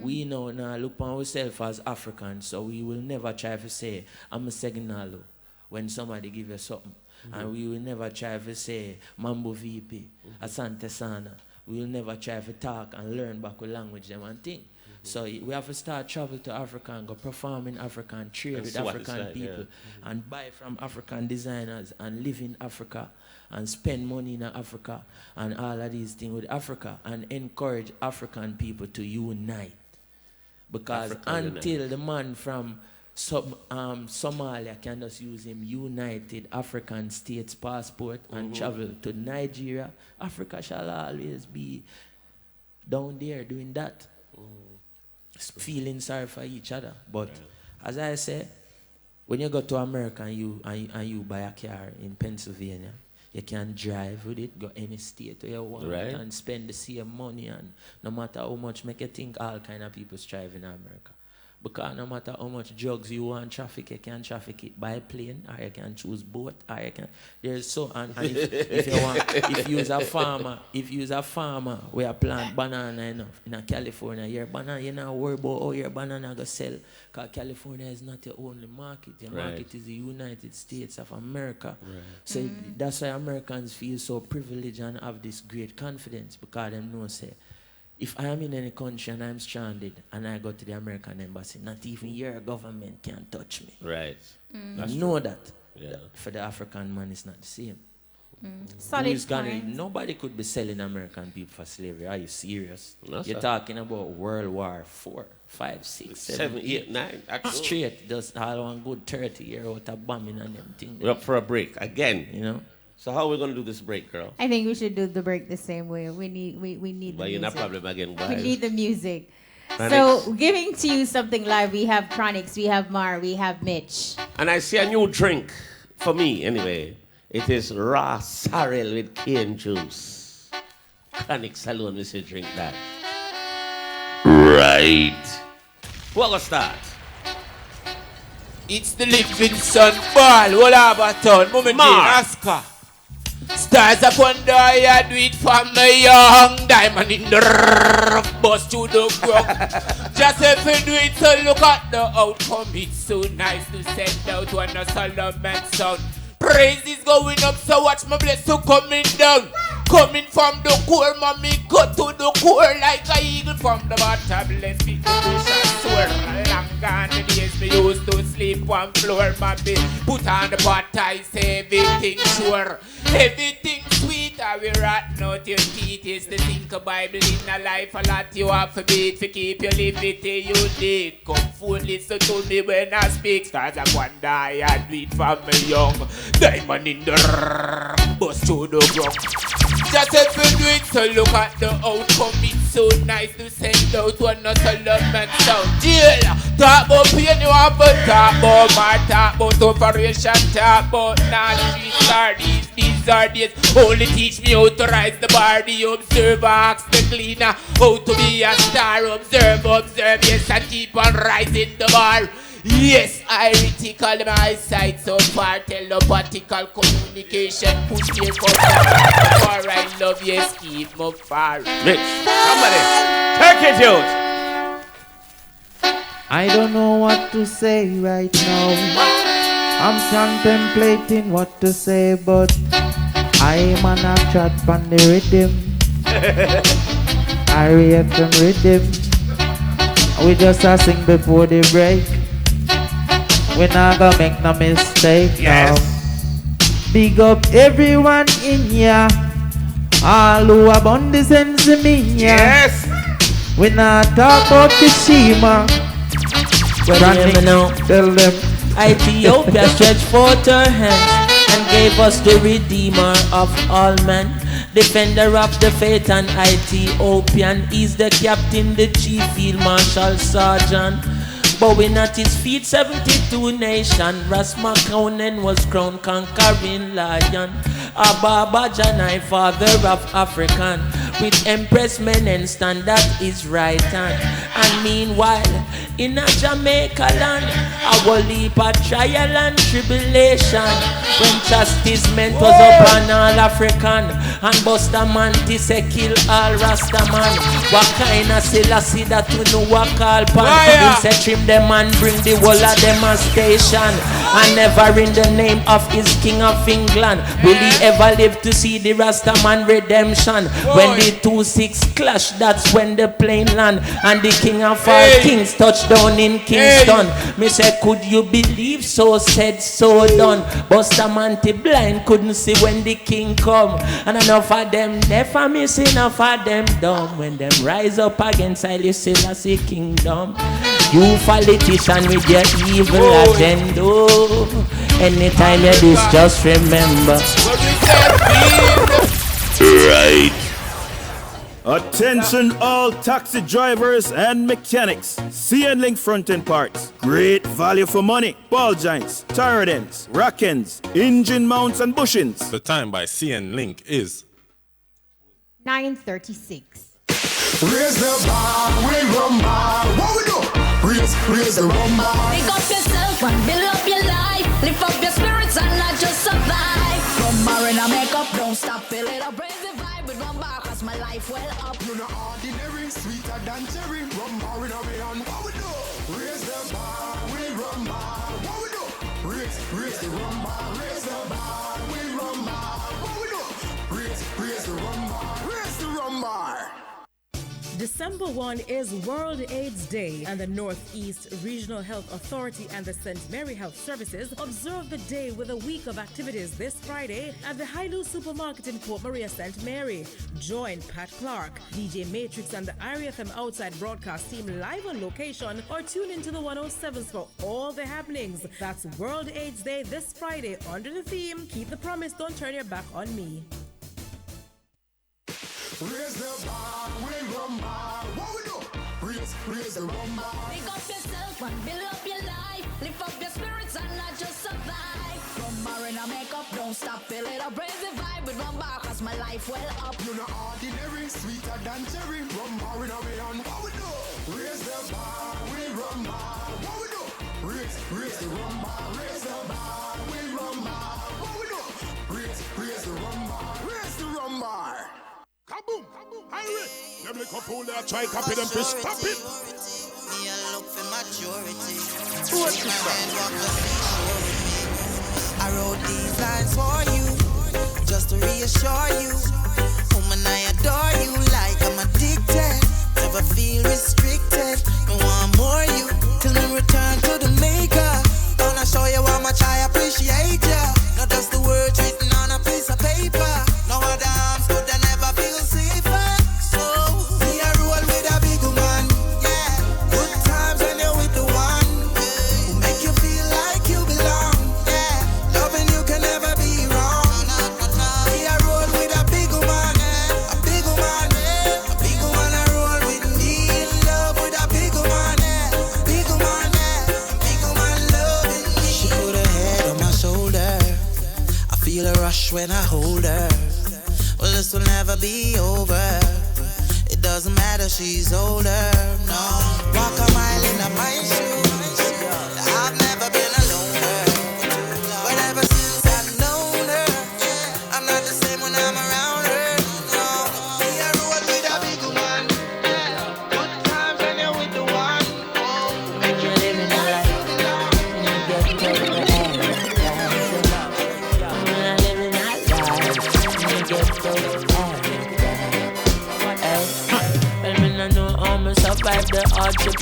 We now look upon ourselves as Africans, so we will never try to say, I'm a Seginalo, when somebody give you something. And we will never try to say, Mambo VP, Asante Sana. We will never try to talk and learn back with language them and thing. So we have to start travel to Africa and go perform in Africa and trade with African people and buy from African designers and live in Africa and spend money in Africa and all of these things with Africa and encourage African people to unite. Because until the man from Somalia can just use him United African States passport and travel to Nigeria, Africa shall always be down there doing that. Feeling sorry for each other. But as I say, when you go to America and you buy a car in Pennsylvania, you can drive with it, go any state where you want and spend the same money, and no matter how much make you think all kind of people strive in America. Because no matter how much drugs you want traffic, you can traffic it by plane, or you can choose boat, or you can. There's so and if you want, if you use a farmer, where plant banana in California, your banana you not worry about how your banana go sell. Because California is not your only market. Your market is the United States of America. So that's why Americans feel so privileged and have this great confidence, because they know say, if I am in any country and I'm stranded and I go to the American embassy, not even your government can touch me. Right. You know that. Yeah. For the African man, it's not the same. Solid point. Nobody could be selling American people for slavery. Are you serious? No, you're talking about World War 4, 5, 6, 7, 8, 9. Straight, just all one good 30 year out of bombing and them things. We're up for a break again. You know? So how are we going to do this break, girl? I think we should do the break the same way. We need the music. But you're not problem again, guys. We need the music. Chronics. So giving to you something live, we have Chronics, we have Mar, we have Mitch. And I see a new drink, for me anyway. It is raw sorrel with cane juice. Chronics alone, we say drink that. Right. What will start? It's the Livingston Ball, Wallaberton, Moment Oscar. Stars upon the I do it for my young diamond in the rough, bust to the ground. Just if you do it, so look at the outcome. It's so nice to send out one a Solomon sound. Praise is going up, so watch my blessing coming down. Coming from the core, mommy, go to the core like a eagle from the bottom. Let's beat the bush and soar. Long gone the days me used to sleep on floor, mommy. Put on the pot, I say everything sure. Everything sweet, I will rat out your teeth. Is the think of Bible in a life, a lot you have to beat. To keep your liberty, you did. Come fool, listen to me when I speak. Stars I one die, I do it for me young. Diamond in the bust to the ground. Just if you do it, so look at the outcome. It's so nice to send out one a Solomon sound. Jail, talk about pain, you have to talk about my talk about operation, talk about non-street sardines. these are days. Only teach me how to rise the bar. The observer ask the cleaner how to be a star. Observe, observe, yes, and keep on rising the bar. Yes, I reticle my eyesight so far. Telepathical communication push me for far. I love yes, keep me far. Mitch, somebody, take it out. I don't know what to say right now. I'm contemplating what to say, but I'm on a chat on the rhythm. I react on rhythm. We just a sing before the break. We not gonna make no mistake. Yes. Now. Big up everyone in here. All who are born the sense of me. Yes. We not talk about Kishima. Well, Tell them. Ethiopia stretched forth her hands and gave us the Redeemer of all men, defender of the faith and Ethiopian. He's the captain, the chief field marshal sergeant. Bowing at his feet, 72 nation. Rasmakaunen was crowned conquering lion. Ababa Janai, father of African, with Empress Menen stand at his right hand. And meanwhile, in a Jamaica land, our leap of trial and tribulation, when chastisement was upon all African, and Bustamante say kill all Rastaman. What kind of Selassie that we know what call pan? Him say trim them and bring the whole of them a station. And never in the name of his King of England will he ever live to see the Rastaman redemption. When the 2-6 clash, that's when the plane land, and the King of all kings touch down in Kingston. Me say, could you believe? So said, so done. Bustamante blind couldn't see when the king come, and enough of them deaf and missing, enough of them dumb. When them rise up against Haile Selassie kingdom, you politician with your evil agenda. Anytime you this, just remember. Right. Attention all taxi drivers and mechanics. CN Link front end parts. Great value for money. Ball joints, tire ends, rack ends, engine mounts and bushings. The time by CN Link is 9:36. Raise the bar, we rumba. What we do? Raise the rumba. Pick up yourself and build up your life. Lift up your spirits and not just survive. Rumba in a makeup, don't stop, feel it up, raise the vibe with rumba, cause my life well up. You're not ordinary, sweeter than cherry. Rumba in a way on. What we do? Raise the bar, we rumba. What we do? Raise the rumba. Raise the bar, we rumba. What we do? Raise the rumba. Raise the rumba. December 1 is World AIDS Day, and the Northeast Regional Health Authority and the St. Mary Health Services observe the day with a week of activities this Friday at the Hailu Supermarket in Port Maria, St. Mary. Join Pat Clark, DJ Matrix, and the IRFM Outside Broadcast team live on location, or tune into the 107s for all the happenings. That's World AIDS Day this Friday under the theme, Keep the Promise, Don't Turn Your Back on Me. Raise the bar, we rumba. What we do? Raise the rumba. Pick up yourself and build up your life. Lift up your spirits and not just survive. Rumba in a makeup, don't stop, feel it up, raise the vibe with rumba, cause my life well up. You're not ordinary, sweeter than cherry. Rumba in a way on. What we do? Raise the bar, we rumba. What we do? Raise the rumba. Raise the bar, we rumba. What we do? Raise the rumba. Raise the rumba. Kaboom! Hurry! Them little fool there try copy them to stop it. Me a look for maturity. What you I wrote these lines for you, just to reassure you. Woman, I adore you like I'm addicted. Never feel restricted. Me want more you till me return to the maker. Gonna show you how much I appreciate ya. Not just the words written on a piece of paper. No other arms could I never feel safer. So me a roll with a big man. Yeah, good times when you're with the one who make you feel like you belong. Yeah, loving you can never be wrong. Me a roll with a big man. A big man. hold her. Well, this will never be over. It doesn't matter, she's older. No, walk a mile in my shoes. I've never been alone, but ever since I've known her, I'm not the same when I'm around her. No, me I roll with a big one. Good times when you're with the one. Make you live in a life. You get to the end. I know how me survive the hardship.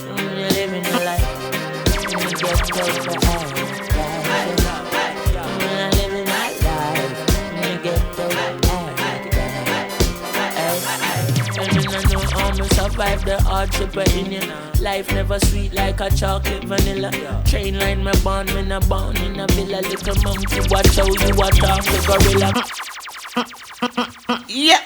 When you're living a life, when you get close to end. When you're living a life, when you get close to end. I know how me survive the hardship in you. Life never sweet like a chocolate vanilla. Train line me born, me not born in a villa. Little monkey, watch how you attack the gorilla. Yeah.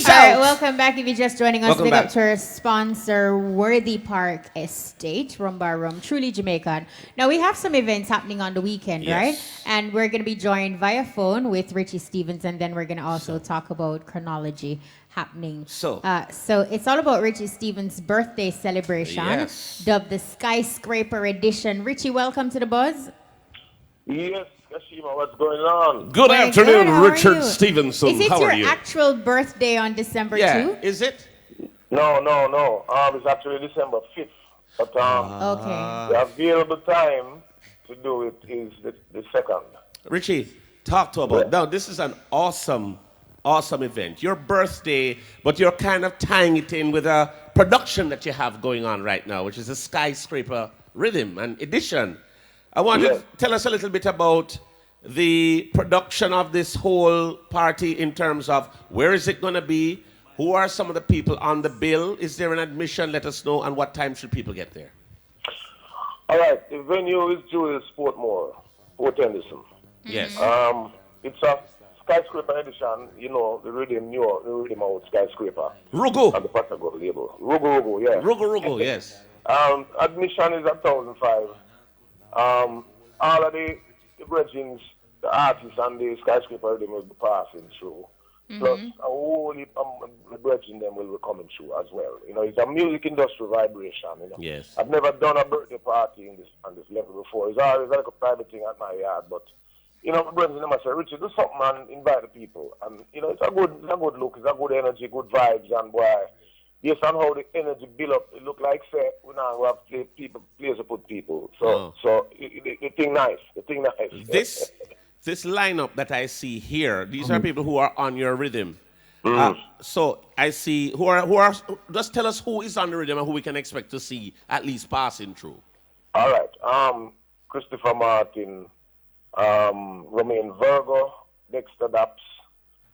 All right, welcome back. If you're just joining us, Welcome big back. up to our sponsor, Worthy Park Estate, Rum Bar Rum, truly Jamaican. Now, we have some events happening on the weekend, Yes. right? And we're going to be joined via phone with Richie Stevens, and then we're going to also talk about chronology happening. So it's all about Richie Stevens' birthday celebration, Yes. dubbed the Skyscraper Edition. Richie, welcome to the Buzz. Yes, Kashima, what's going on? Good Very afternoon, good. How are Richard you? Stevenson. Is it How your are you? actual birthday on December 2? Is it? No. It's actually December 5th. But Okay. the available time to do it is the 2nd. Richie, talk to about. Now, this is an awesome event. Your birthday, but you're kind of tying it in with a production that you have going on right now, which is a Skyscraper Rhythm and Edition. I want you to tell us a little bit about the production of this whole party in terms of where is it going to be, who are some of the people on the bill, is there an admission, let us know, and what time should people get there? All right, the venue is Julius Portmore, Port Henderson. Yes. It's a Skyscraper Edition, the rhythm out Skyscraper. Rugu. At the Patago label. Rugu, yeah. Rugu, yes. Admission is $1,500. All of the bridgings, the artists and the Skyscraper rhythm will be passing through. Plus, a whole heap of the bridging them will be coming through as well. It's a music industrial vibration. Yes. I've never done a birthday party on this level before. It's always like a private thing at my yard, but my brothers and them say, Richard, do something and invite the people. And it's a good look, it's a good energy, good vibes, and boy, based on how the energy build up, it look like say we now have place to put people. So the thing nice. This lineup that I see here, these are people who are on your rhythm. So I see who are. Just tell us who is on the rhythm and who we can expect to see at least passing through. All right. Christopher Martin, Romain Virgo, Dexter Daps,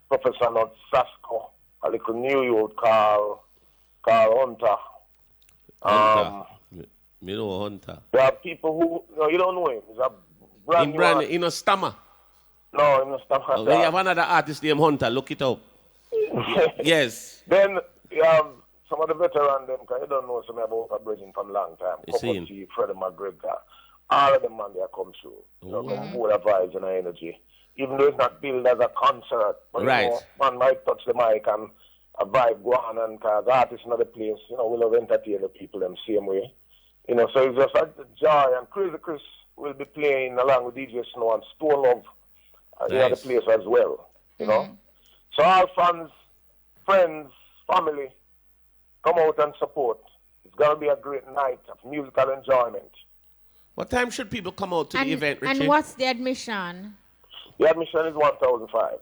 Professor Not Sasko, a little New York Carl Hunter. Me know Hunter. There are people who you don't know him. He's a brand new artist. In a stammer. No, in a stammer. We have another artist named Hunter. Look it up. Yes. Then you have some of the veterans, because you don't know some about a bridging from a long time. Seen. T, Freddie McGregor. All of them, man, they come through. Come full of vibes and energy. Even though it's not billed as a concert. But, right. Man might touch the mic and a vibe go on, and because artists in other place, we love entertain the people them same way. So it's just like the joy. And Crazy Chris will be playing along with DJ Snow and Stone Love at the other place as well. So all fans, friends, family, come out and support. It's going to be a great night of musical enjoyment. What time should people come out to the event, Richie? And what's the admission? The admission is $1,500.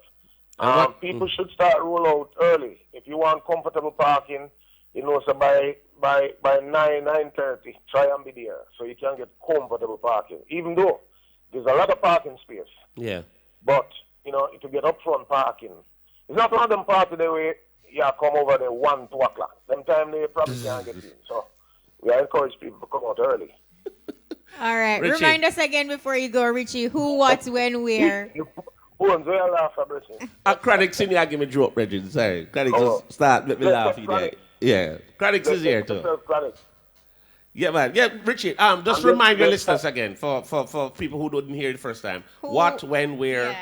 People should start roll out early. If you want comfortable parking, so by 9:30, try and be there so you can get comfortable parking. Even though there's a lot of parking space. Yeah. But, to get upfront parking, it's not one of them parties the way you come over there 1, 2 o'clock. Them time they probably can't get in. So we encourage people to come out early. All right. Richie. Remind us again before you go, Richie. Who, what, when, where? Chronic Senior give me joke, Reggie. Sorry. Chronic just start, let me laugh. Yeah, Chronix is here too. Yeah, man. Yeah, Richie, just remind your listeners again for people who didn't hear it the first time. What, when, where,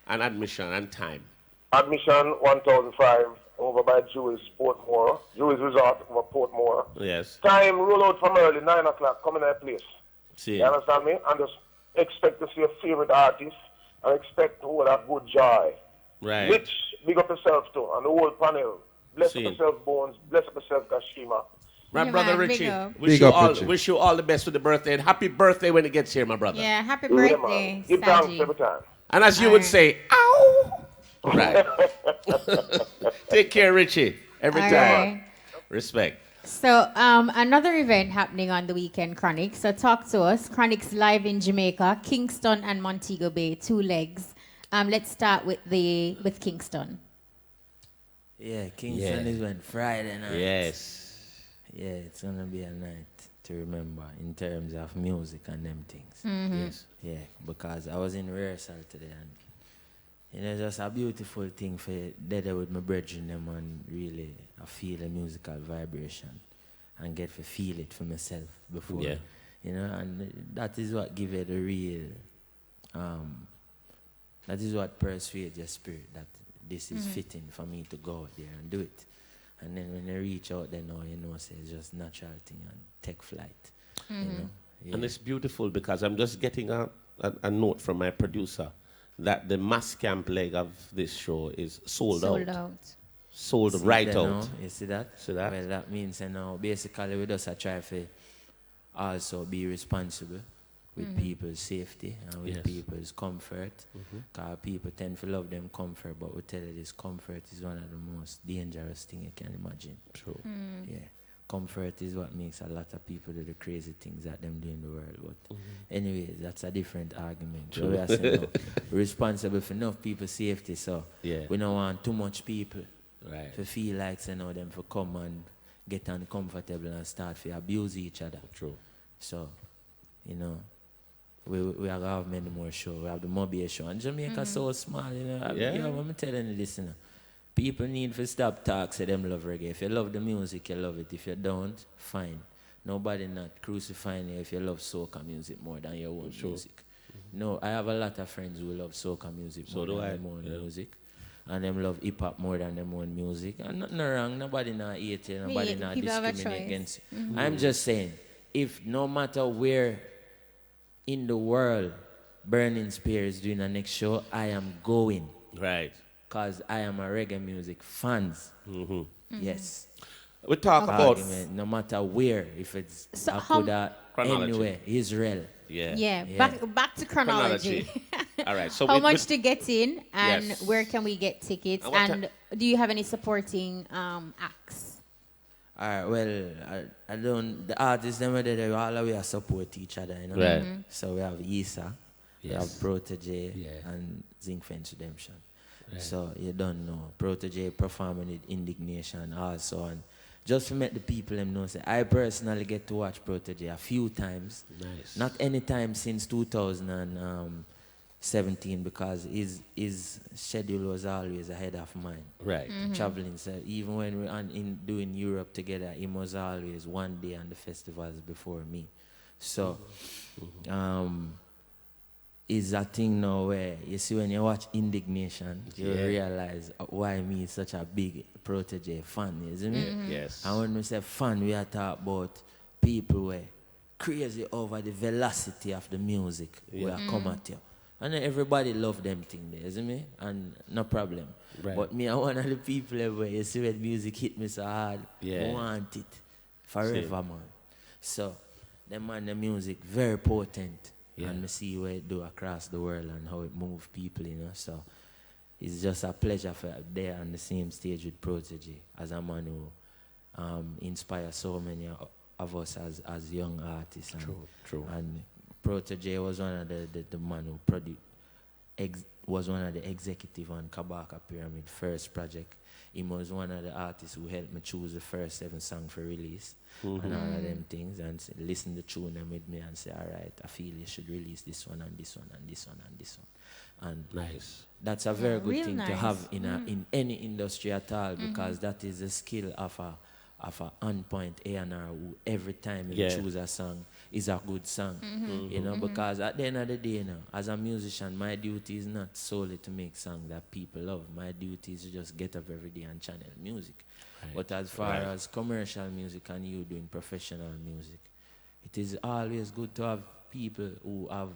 and admission and time. Admission 1,005 over by Jewish Portmore, Jewish Resort over Portmore. Yes. Time roll out from early 9 o'clock. Come in that place. See. You understand me? And just expect to see your favorite artist and expect to have good joy. Right. Which big up yourself too and the whole panel. Bless up See. yourself, Bones. Bless up yourself, Kashima. My Yeah, brother man, big Richie, up. wish you all the best with the birthday and happy birthday when it gets here, my brother. Yeah, happy birthday, Give thanks Saji. every time. And as you would say, ow! Right. Take care, Richie. Every All time. right. Respect. So another event happening on the weekend, Chronix. So talk to us. Chronix live in Jamaica, Kingston and Montego Bay, 2 legs. Let's start with Kingston. Yeah, Kingston is when Friday night. Yes. Yeah, it's gonna be a night to remember in terms of music and them things. Yes. Yeah, because I was in rehearsal today and just a beautiful thing for there with my brethren them and really I feel a musical vibration and get to feel it for myself before. Yeah. And that is what give it a real that is what persuades your spirit that this is fitting for me to go out there and do it. And then when you reach out there now, say it's just natural thing and take flight. Yeah. And it's beautiful because I'm just getting a note from my producer that the mass camp leg of this show is sold out. Sold See right that out. now? You see that? See that? Well, that means now basically we just try to also be responsible with people's safety and with people's comfort. Because people tend to love them comfort, but we tell you this comfort is one of the most dangerous things you can imagine. True. Yeah. Comfort is what makes a lot of people do the crazy things that them do in the world. But anyways, that's a different argument. So we are saying no, we're responsible for enough people's safety, so we don't want too much people to feel like them to come and get uncomfortable and start to abuse each other. True. So, we are have many more shows. We have the Mobile show. And Jamaica so small, I'm telling you this, people need to stop talk, say them love reggae. If you love the music, you love it. If you don't, fine. Nobody not crucifying you if you love soca music more than your own music. No, I have a lot of friends who love soca music more than their own music. And them love hip-hop more than their own music. And nothing wrong. Nobody not hate you. Nobody not discriminate against you. I'm just saying, if no matter where in the world Burning Spear is doing the next show, I am going. Right. Because I am a reggae music fans. Yes. We talk about... No matter where, if it's anywhere, Israel. Yeah. Back to chronology. All right. So how much to get in and where can we get tickets? And do you have any supporting acts? All right, well, I don't, the artists, them they all the way support each other, Right. So we have Isa, we have Protege, and Zinc Fence Redemption. Right. So you don't know. Protege performing with Indignation also. And just to make the people them know, say, I personally get to watch Protege a few times. Nice. Not any time since 2017 because his schedule was always ahead of mine. Right. Traveling. So even when we were doing Europe together, he was always one day on the festivals before me. So is a thing now where you see when you watch Indignation, you realize why me is such a big Protege fan, isn't it? Yes. And when we say fan, we are talking about people were crazy over the velocity of the music where I come at you. And then everybody love them thing there, isn't it? And no problem. Right. But me, I'm one of the people where you see when music hit me so hard, I want it forever, man. So, them and the music, very potent. And I see what it do across the world and how it move people, So, it's just a pleasure for there on the same stage with Protege as a man who inspires so many of us as young artists. And, True. And Protege was one of the man who was one of the executive on Kabaka Pyramid first project. He was one of the artists who helped me choose the first 7 songs for release and all of them things and listen to tune them with me and say, all right, I feel you should release this one and this one and this one and this one. And nice. That's a very good thing to have in any industry at all because that is the skill of of a on-point A&R who every time he Yeah. choose a song is a good song. You know, because at the end of the day, as a musician, my duty is not solely to make songs that people love. My duty is to just get up every day and channel music. But as far as commercial music and you doing professional music, it is always good to have people who have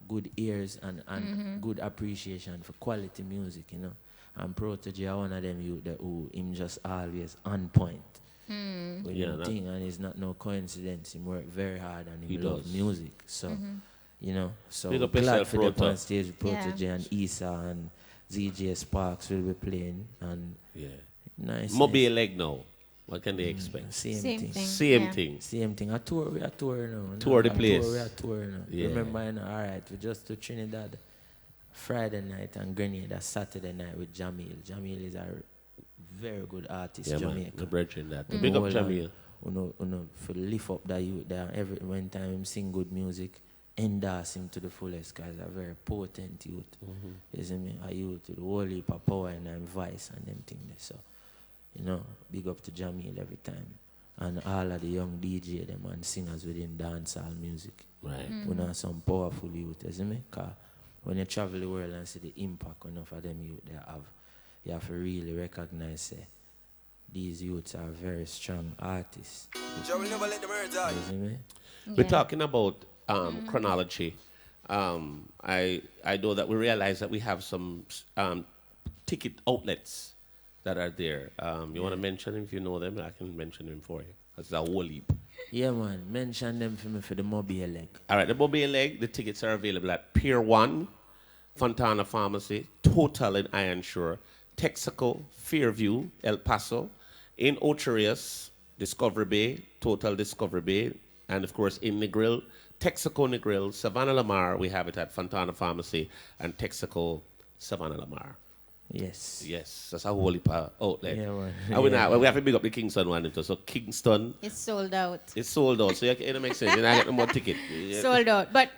good ears and good appreciation for quality music, you know. And Protege are one of them youth that who him just always on point. With him thing, and it's not no coincidence. He work very hard and he love music. So, you know, so Big up glad yourself, for them Proto. on stage with Protege and Issa and ZJ Sparks will be playing and nice. Moby leg now. What can they expect? Same thing. Same thing. Same thing. A tour now. Tour the A place. Tour, we are tour now. Yeah. Remember, you know, all right, we just to Trinidad Friday night and Grenada Saturday night with Jamil. Jamil is a very good artist, Yeah, Jamaica. man. The brethren that. Big up Jamil. For lift up that youth there, every when time him sing good music, endorse him to the fullest, because a very potent youth. You see me? A youth with a whole heap of power and voice and them things there. So, you know, big up to Jamil every time. And all of the young DJ them and singers within dancehall music. Right. We know some powerful youth, you see me? Because when you travel the world and see the impact enough of them youth they have, you have to really recognize say, these youths are very strong artists. Joe will never let the birds out. You see me? We're talking about chronology. I know that we realize that we have some ticket outlets that are there. You want to mention them if you know them? I can mention them for you. That's a whole heap. Yeah, man. Mention them for me for the mobile leg. All right, the mobile leg, the tickets are available at Pier 1, Fontana Pharmacy, Total in Ironshore, Texaco, Fairview, El Paso, in Ocherius, Discovery Bay, Total Discovery Bay, and of course in Negril, Texaco Negril, Savannah Lamar, we have it at Fontana Pharmacy, and Texaco, Savannah Lamar. Yes. Yes, that's a whole heap of outlet. Yeah, man. And we have to big up the Kingston one too. So Kingston, It's sold out. it's sold out. So it makes sense. You're not getting more ticket. Yeah. Sold out. But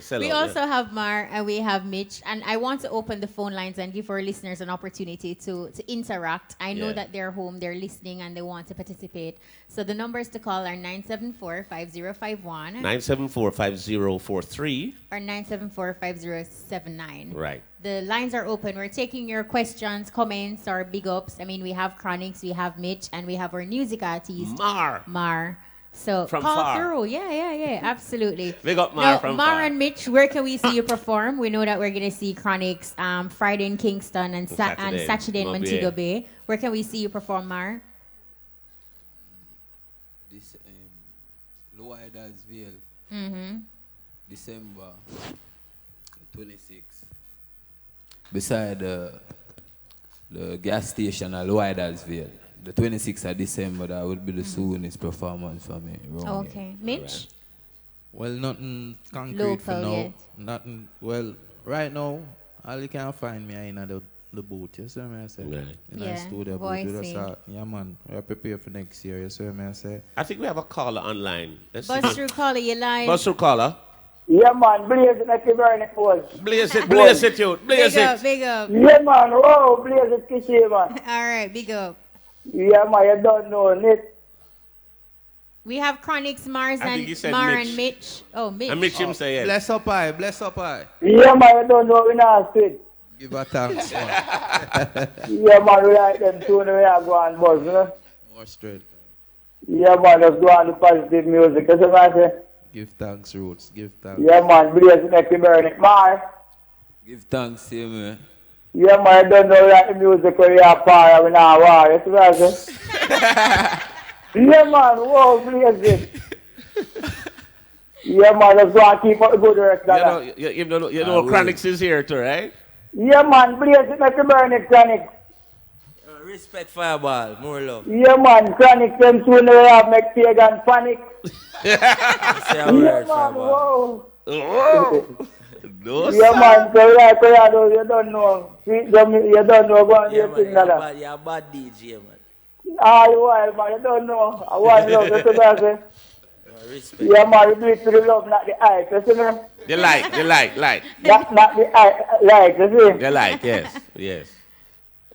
sell we out, also have Mar and we have Mitch. And I want to open the phone lines and give our listeners an opportunity to interact. I know that they're home, they're listening, and they want to participate. So the numbers to call are 974-5051 974-5043 or 974-5079. Right. The lines are open. We're taking your questions, comments, or big ups. I mean, we have Chronics, we have Mitch, and we have our music artist, Mar. So From call far. through. Yeah, absolutely. Big up Mar Now, from Mar far. and Mitch, where can we see you perform? We know that we're going to see Chronics Friday in Kingston and Saturday in Montego Bay. Where can we see you perform, Mar? This Loydalsville, December 26th. Beside the gas station at Loydalsville. The 26th of December, that would be the soonest performance for me. Okay. Mitch? Well, nothing concrete for Local now. yet. Nothing. Well, right now, all you can find me in the booth. You see what I say? Right. In the Yeah, studio booth. We just voicing. yeah, man. We are prepared for next year. You see what I say? I think we have a caller online. Let's see. Buzz through caller, you live. Buzz through caller. Yeah, man, blaze it like you burn it was. Blaze it, youth. Blaze Big up, it. big up. Yeah, man, whoa, blaze it, kiss you, man. All right, big up. Yeah, man, you don't know it. We have Chronics, Mars, I think he said Mar Mitch. and Mitch. Oh, Mitch. And Mitch him say yes. Bless up I, bless up I. Yeah, man, you don't know we not speed. Give a thanks, man. Yeah, man, we like them tune we are going buzz, you know? More straight. Yeah, man, just go on the positive music. That's what I say. Give thanks, Roots. Give thanks. Yeah, man, blaze it like you burn it. Mar. Give thanks, see me. Yeah, man, I don't know that the music where you are power, we not war. That's what I say. Yeah, man, whoa, blaze it. Yeah, man, let's go and keep up the good work. You know Chronics is here too, right? Yeah, man, blaze it like you burn it, Chronic. Respect Fireball, more love. Yeah, man, Chronic, them soon we have make pagan panic. Yeah, man, whoa. No, yeah, man, so like you don't know. You don't know go and Yeah, do man, things like that. you're a bad DJ, man. Ah, you wild, man, you don't know. I want love, that's what I say. Respect. Yeah, man, you do it to the love, not the eye, you see me? You like. Not the eye, like, you see? You like, yes.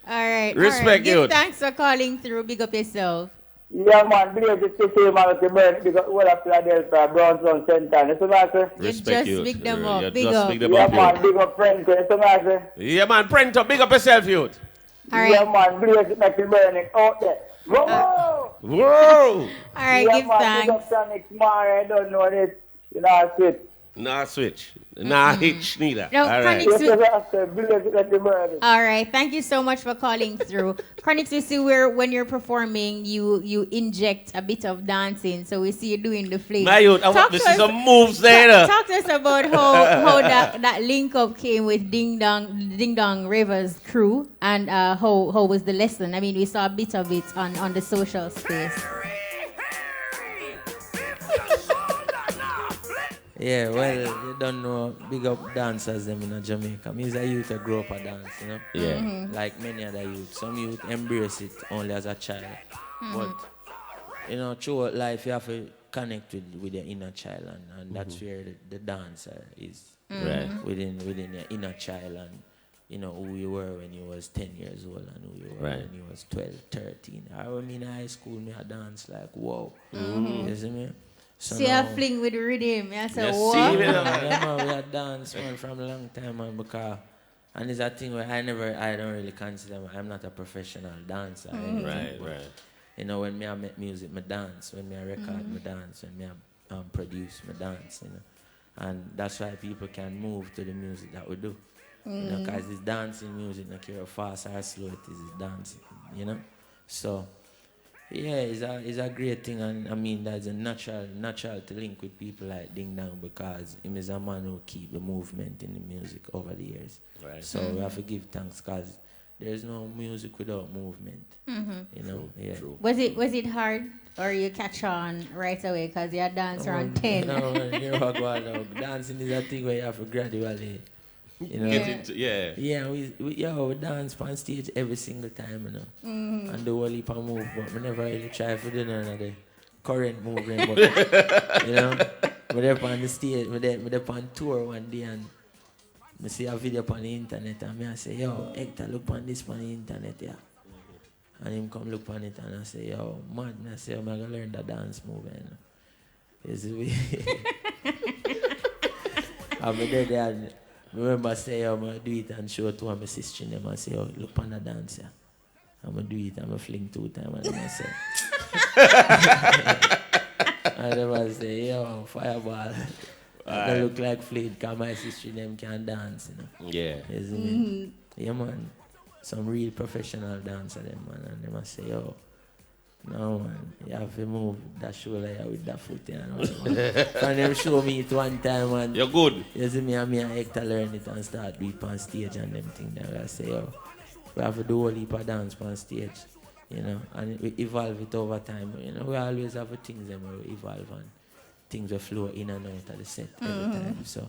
All right. Respect all right. you. Give thanks for calling through. Big up yourself. Yeah, man, Blaze it to see man to burn because all of Philadelphia, Brownstown, Center. You see what I say? Respect just you. big them up, You big just up. big them Yeah, up, man, youth. big up friend. You see what I say? Yeah, man, Prento, big up yourself, youth. All Yeah, right. man, Blaze it, make it burn it out there. Whoa! Whoa! All right, Yeah, give man, big thanks. up Sonic Mara, I don't know this. You know, I said. Nah switch. Nah hitch neither. No, All right. Chronix, Yes, I said, Blaze it, let it burn it. all right, thank you so much for calling through. Chronix, we see where when you're performing, you inject a bit of dancing, so we see you doing the fling. My youth, I want to see some moves there. Talk to us about how that link up came with Ding Dong Rivers crew and how was the lesson. I mean, we saw a bit of it on the social space. Yeah, well, you don't know, big up dancers them in Jamaica. Me as a youth, I grew up a dance, you know? Yeah. Like many other youth. Some youth embrace it only as a child. But, you know, throughout life, you have to connect with your inner child, and that's where the dancer is. Right. Within your inner child, and, you know, who you were when you was 10 years old and who you were when you was 12, 13. I remember in high school, me I dance like, whoa. You see me? So See a fling with the rhythm. I said, Yes, what? see me yeah, now. man, we had dance man from a long time, man, because and it's a thing where I don't really consider I'm not a professional dancer. Or anything, Right, but, right. You know, when me I make music, me dance. When me I record, me dance. When me I produce, me dance. You know, and that's why people can move to the music that we do. You know, because it's dancing music, no care how fast or slow it is, it's dancing. You know, so. Yeah, it's a great thing, and I mean that's a natural to link with people like Ding Dong because him is a man who keep the movement in the music over the years. Right. So we have to give thanks because there's no music without movement. You know, yeah. True. Was it hard or you catch on right away because you dance around 10? No, you know what, dancing is a thing where you have to gradually. You know, Get into, yeah. Yeah, we dance on stage every single time, you know, and do a whole heap of move, but we never really try to do none of the current movement, but, you know, we're there on the stage, we're there on tour one day, and I see a video on the internet, and I say, yo, Hector, look on this on the internet, yeah. And him come look on it, and I say, yo, man, I say, I'm going to learn the dance movement, you know. You see, I'm there, and remember say I'm gonna do it and show it to my sister and them and say, oh, look on the dance, yeah. I'm gonna do it, I'm gonna fling 2 times and then I say. And them I say, yo, fireball. They look like fleet because my sister and them can dance, you know. Yeah. You see me? Yeah, man. Some real professional dancer them, man. And them I say, yo, no, man, you have to move that shoulder with that foot, you know. And them show me it one time, and you're good. You see me and Hector learn it and start do it on stage and them thing. Then I say, yo, we have to do a whole heap of dance on stage, you know, and we evolve it over time. You know, we always have things that we evolve and things will flow in and out of the set every time. So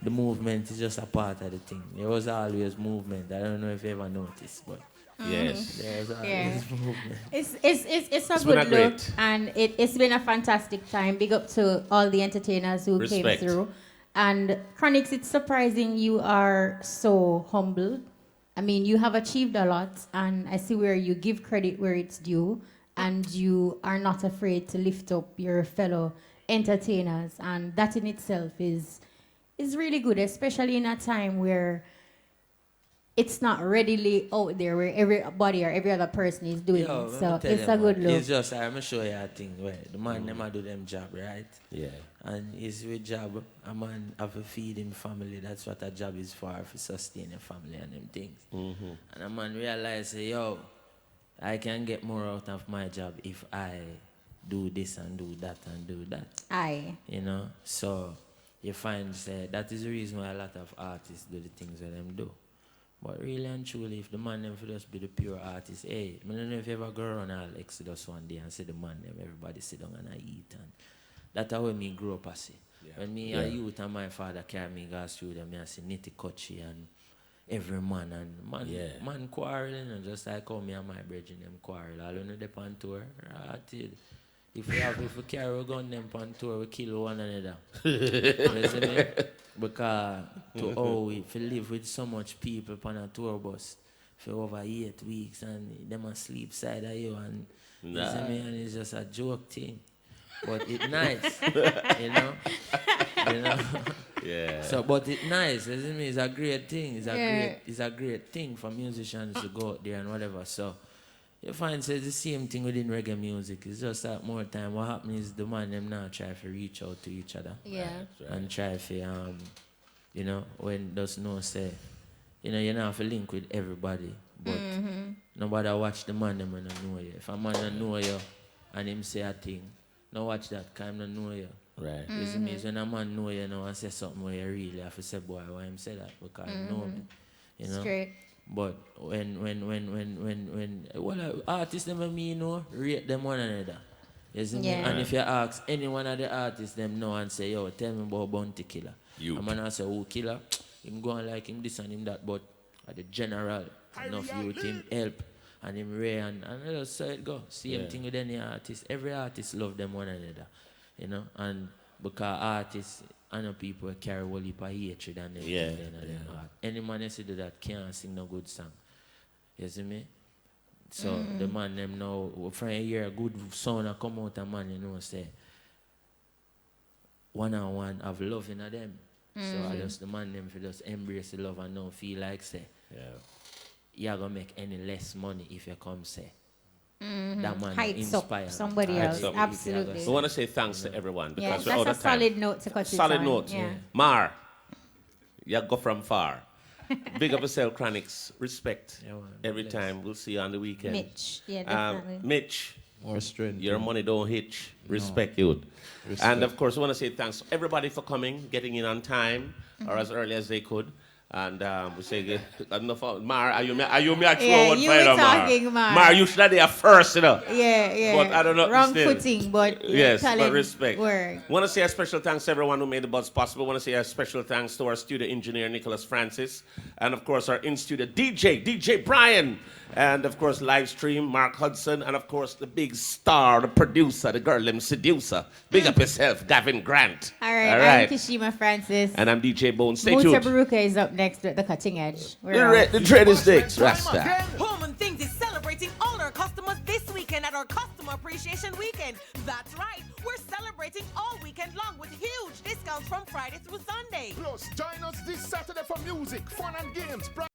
the movement is just a part of the thing. There was always movement. I don't know if you ever noticed, but yes, there's always movement. It's a It's good been a look, great- and it's been a fantastic time. Big up to all the entertainers who Respect. came through. And Chronix, it's surprising you are so humble. I mean, you have achieved a lot, and I see where you give credit where it's due, and you are not afraid to lift up your fellow entertainers, and that in itself is really good, especially in a time where it's not readily out there where everybody or every other person is doing Yo, it. let So me tell it's you, a good man, look. It's just, I'm going to show you a thing where the man never do them job, right? Yeah. And it's with job, a man have to feed him family. That's what a job is for sustain a family and them things. And a man realize, say, yo, I can get more out of my job if I do this and do that and do that. Aye. You know? So you find, say, that is the reason why a lot of artists do the things that them do. But really and truly, if the man them for just be the pure artist, hey, I don't know if you ever go around all Exodus one day and see the man them, everybody sit down and I eat. And that's how me grew up, I see. Yeah. When me a youth and my father carry me go through them, I see Nitty Kochi and every man and man quarreling, and just like how me and my brethren them quarrel. All when they on tour, if we carry a gun them on tour, we kill one another. You see me? Because if you live with so much people on a tour bus for over 8 weeks and them a sleep side of you and You see me? And it's just a joke thing. But it's nice, you know? Yeah. So, but it's nice, you see me? It's a great thing. Yeah. It's a great thing for musicians to go out there and whatever. So, you find it's the same thing within reggae music. It's just that more time. What happens is the man them now try to reach out to each other. Yeah. Right. And try to, you know, when there's no say, you know, you don't have to link with everybody. But nobody watch the man them and know you. If a man don't know you and him say a thing, no watch that, because him don't know you. Right. You see me? So when a man know you now and say something where you really have to say, boy, why him say that? Because he know me. You know? Straight. But when artists them and me, you know, rate them one another. You see me? Yeah. And if you ask any one of the artists them know and say, yo, tell me about Bounty Killer. You. A man will say, oh, Killer, him go on like him this and him that, but at the general, enough youth him help and him ray and just so it go. Same thing with any artist. Every artist love them one another. You know? And because artists, I know people carry a whole heap of hatred and everything. Any man you see do that can't sing no good song. You see me? So the man them now, from a year a good sound come out and man, you know, say one-on-one have love in them. So I just the man them for just embrace the love and don't feel like say you're gonna make any less money if you come say. That man Heights inspire up somebody else. Absolutely. We want to say thanks to everyone Yeah, because we're out that's of a time. solid note to cut it Solid on. note. Yeah. Mar, you go from far. Big up yourself, Chronics. Respect. Every time. We'll see you on the weekend. Mitch. Yeah, definitely. Mitch. More strength. Your money don't hitch. Respect you. And of course, we want to say thanks to everybody for coming, getting in on time or as early as they could. And we say, enough. Mar, are you me actually one you were talking, Mar. Mar, you should have there first, you know. Yeah. But I don't know. Wrong still. footing, but yes, talent but respect. work. Want to say a special thanks to everyone who made the buzz possible. Want to say a special thanks to our studio engineer, Nicholas Francis. And of course, our in-studio DJ Brian. And of course, live stream, Mark Hudson. And of course, the big star, the producer, the girl, them seducer. Big up yourself, Gavin Grant. All right. I'm Kishima Francis. And I'm DJ Bone. Stay Muta tuned. Baruka is up next with the cutting edge. We're The trade is next. Rasta. Home and Things is celebrating all our customers this weekend at our Customer Appreciation Weekend. That's right, we're celebrating all weekend long with huge discounts from Friday through Sunday. Plus, join us this Saturday for music, fun and games.